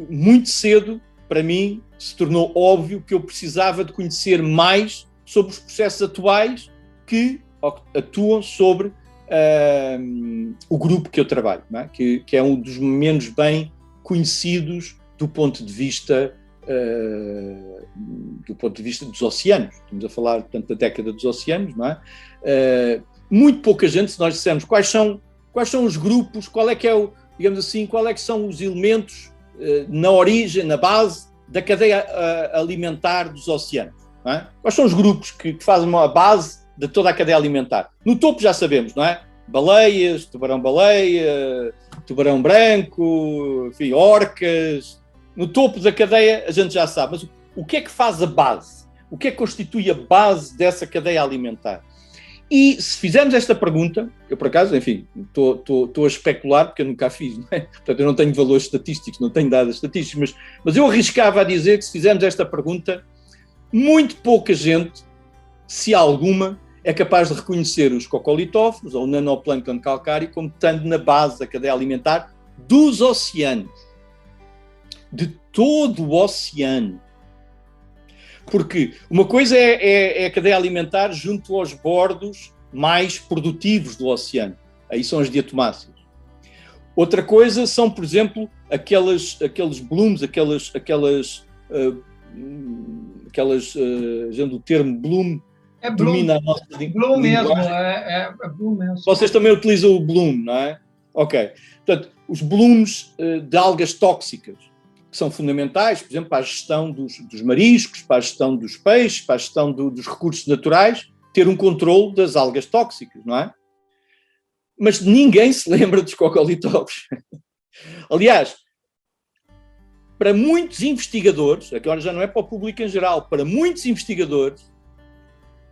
Muito cedo, para mim, se tornou óbvio que eu precisava de conhecer mais sobre os processos atuais que atuam sobre o grupo que eu trabalho, não é? Que é um dos menos bem conhecidos do ponto de vista dos oceanos. Estamos a falar, portanto, da década dos oceanos, não é? Muito pouca gente, se nós dissermos quais são os grupos, qual é que são os elementos na origem, na base da cadeia alimentar dos oceanos, não é? Quais são os grupos que fazem a base de toda a cadeia alimentar? No topo já sabemos, não é? Baleias, tubarão-baleia, tubarão branco, enfim, orcas. No topo da cadeia a gente já sabe, mas o que é que faz a base? O que é que constitui a base dessa cadeia alimentar? E se fizermos esta pergunta, eu por acaso, enfim, estou a especular porque eu nunca a fiz, não é? Portanto, eu não tenho valores estatísticos, não tenho dados estatísticos, mas eu arriscava a dizer que se fizermos esta pergunta, muito pouca gente, se alguma, é capaz de reconhecer os cocolitóforos ou o nanoplâncton calcário como estando na base da cadeia alimentar dos oceanos, de todo o oceano. Porque uma coisa é a cadeia alimentar junto aos bordos mais produtivos do oceano. Aí são as diatomáceas. Outra coisa são, por exemplo, aqueles blooms, o termo bloom domina a nossa bloom mesmo, é bloom mesmo. Vocês também utilizam o bloom, não é? Ok. Portanto, os blooms de algas tóxicas, que são fundamentais, por exemplo, para a gestão dos mariscos, para a gestão dos peixes, para a gestão dos recursos naturais, ter um controle das algas tóxicas, não é? Mas ninguém se lembra dos cocolitóforos. Aliás, para muitos investigadores, agora já não é para o público em geral, para muitos investigadores,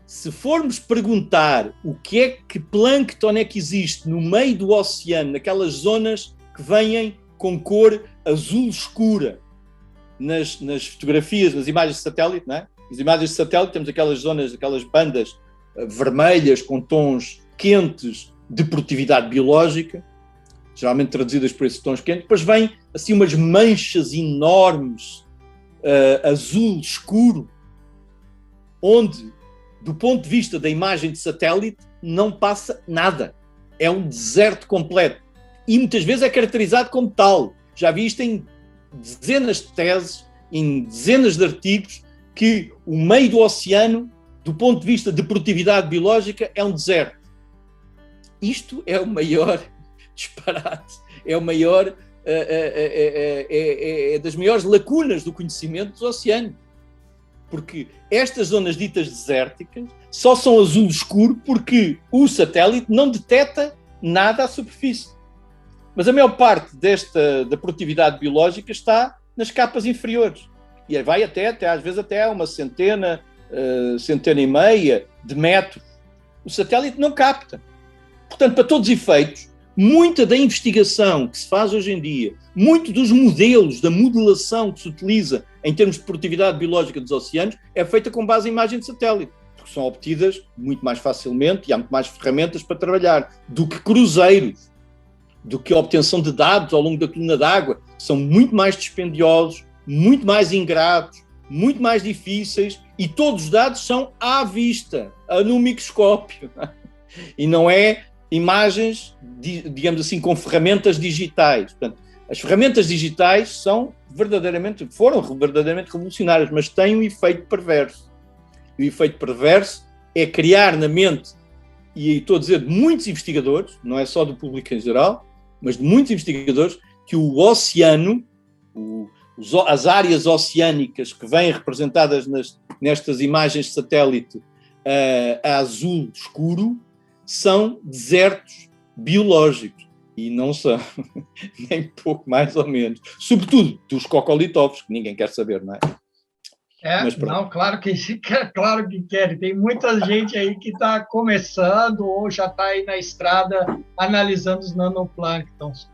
se formos perguntar o que plâncton é que existe no meio do oceano, naquelas zonas que vêm com cor azul escura nas fotografias, nas imagens de satélite, não é? Nas imagens de satélite temos aquelas zonas, aquelas bandas vermelhas com tons quentes de produtividade biológica, geralmente traduzidas por esses tons quentes, depois vêm assim umas manchas enormes, azul escuro, onde, do ponto de vista da imagem de satélite, não passa nada. É um deserto completo. E muitas vezes é caracterizado como tal. Já vi isto em dezenas de teses, em dezenas de artigos, que o meio do oceano, do ponto de vista de produtividade biológica, é um deserto. Isto é o maior disparate, é o maior, é das maiores lacunas do conhecimento dos oceanos. Porque estas zonas ditas desérticas só são azul escuro porque o satélite não detecta nada à superfície. Mas a maior parte da produtividade biológica está nas capas inferiores. E vai até às vezes até uma centena e meia de metros. O satélite não capta. Portanto, para todos os efeitos, muita da investigação que se faz hoje em dia, muito dos modelos, da modelação que se utiliza em termos de produtividade biológica dos oceanos, é feita com base em imagem de satélite, porque são obtidas muito mais facilmente e há muito mais ferramentas para trabalhar do que cruzeiros, do que a obtenção de dados ao longo da coluna d'água. São muito mais dispendiosos, muito mais ingratos, muito mais difíceis e todos os dados são à vista, no microscópio. E não é imagens, digamos assim, com ferramentas digitais. Portanto, as ferramentas digitais foram verdadeiramente revolucionárias, mas têm um efeito perverso. E o efeito perverso é criar na mente, e estou a dizer de muitos investigadores, não é só do público em geral, mas de muitos investigadores, que o oceano, as áreas oceânicas que vêm representadas nestas imagens de satélite a azul escuro, são desertos biológicos. E não são, nem pouco mais ou menos. Sobretudo dos cocolitóforos, que ninguém quer saber, não é? Não, claro que quer. Tem muita gente aí que está começando ou já está aí na estrada analisando os nanoplânctons.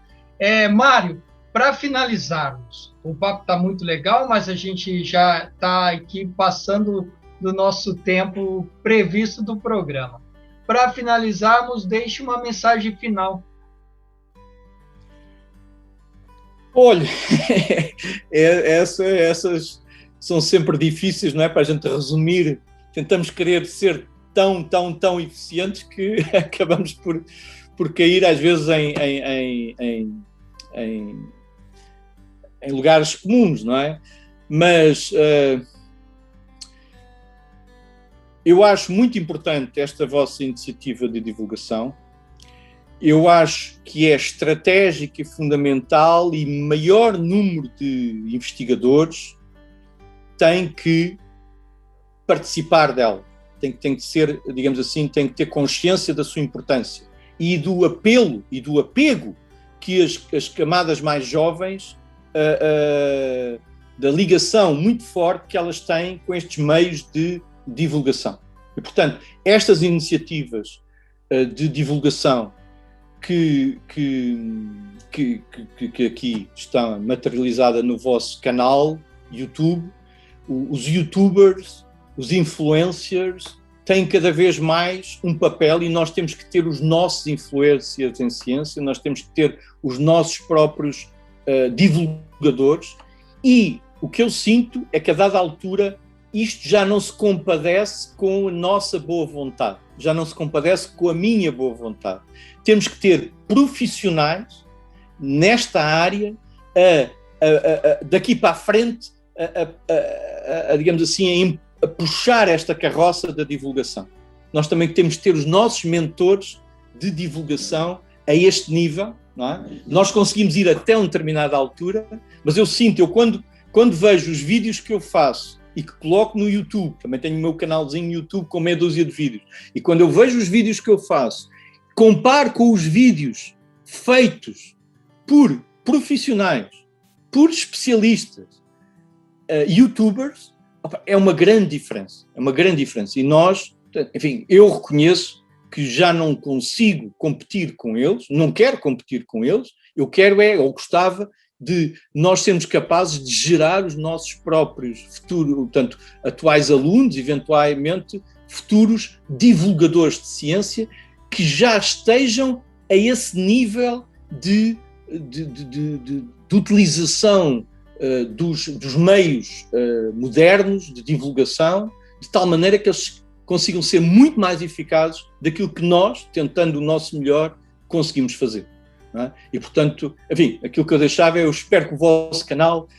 Mário, para finalizarmos, o papo está muito legal, mas a gente já está aqui passando do nosso tempo previsto do programa. Para finalizarmos, deixe uma mensagem final. Olha, essas são sempre difíceis, não é? Para a gente resumir, tentamos querer ser tão eficientes que acabamos por cair às vezes em lugares comuns, não é? Mas eu acho muito importante esta vossa iniciativa de divulgação. Eu acho que é estratégico e fundamental e maior número de investigadores tem que participar dela. Tem que ser, digamos assim, tem que ter consciência da sua importância e do apelo e do apego que as camadas mais jovens, da ligação muito forte que elas têm com estes meios de divulgação. E, portanto, estas iniciativas de divulgação que aqui está materializada no vosso canal YouTube, os youtubers, os influencers, têm cada vez mais um papel, e nós temos que ter os nossos influencers em ciência, nós temos que ter os nossos próprios divulgadores, e o que eu sinto é que a dada altura isto já não se compadece com a nossa boa vontade, já não se compadece com a minha boa vontade. Temos que ter profissionais nesta área daqui para a frente, digamos assim, a puxar esta carroça da divulgação. Nós também temos que ter os nossos mentores de divulgação a este nível, não é? Nós conseguimos ir até uma determinada altura, mas eu sinto, quando vejo os vídeos que eu faço e que coloco no YouTube, também tenho o meu canalzinho no YouTube com meia dúzia de vídeos, e quando eu vejo os vídeos que eu faço, comparo com os vídeos feitos por profissionais, por especialistas, youtubers, é uma grande diferença, e nós, enfim, eu reconheço que já não consigo competir com eles, não quero competir com eles, eu quero ou gostava de nós sermos capazes de gerar os nossos próprios futuros, portanto, atuais alunos, eventualmente futuros divulgadores de ciência, que já estejam a esse nível de utilização dos meios modernos de divulgação, de tal maneira que eles consigam ser muito mais eficazes daquilo que nós, tentando o nosso melhor, conseguimos fazer. Não é? E, portanto, enfim, aquilo que eu deixava eu espero que o vosso canal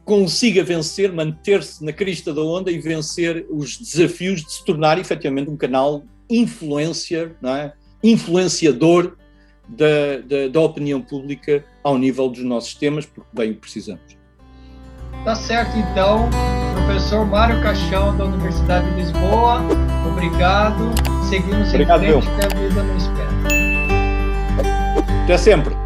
consiga vencer, manter-se na crista da onda e vencer os desafios de se tornar efetivamente um canal influencer, não é? Influenciador da opinião pública ao nível dos nossos temas, porque bem o precisamos. Tá certo, então, professor Mário Caixão, da Universidade de Lisboa, obrigado. Seguimos em frente, que a vida não espera. Até sempre.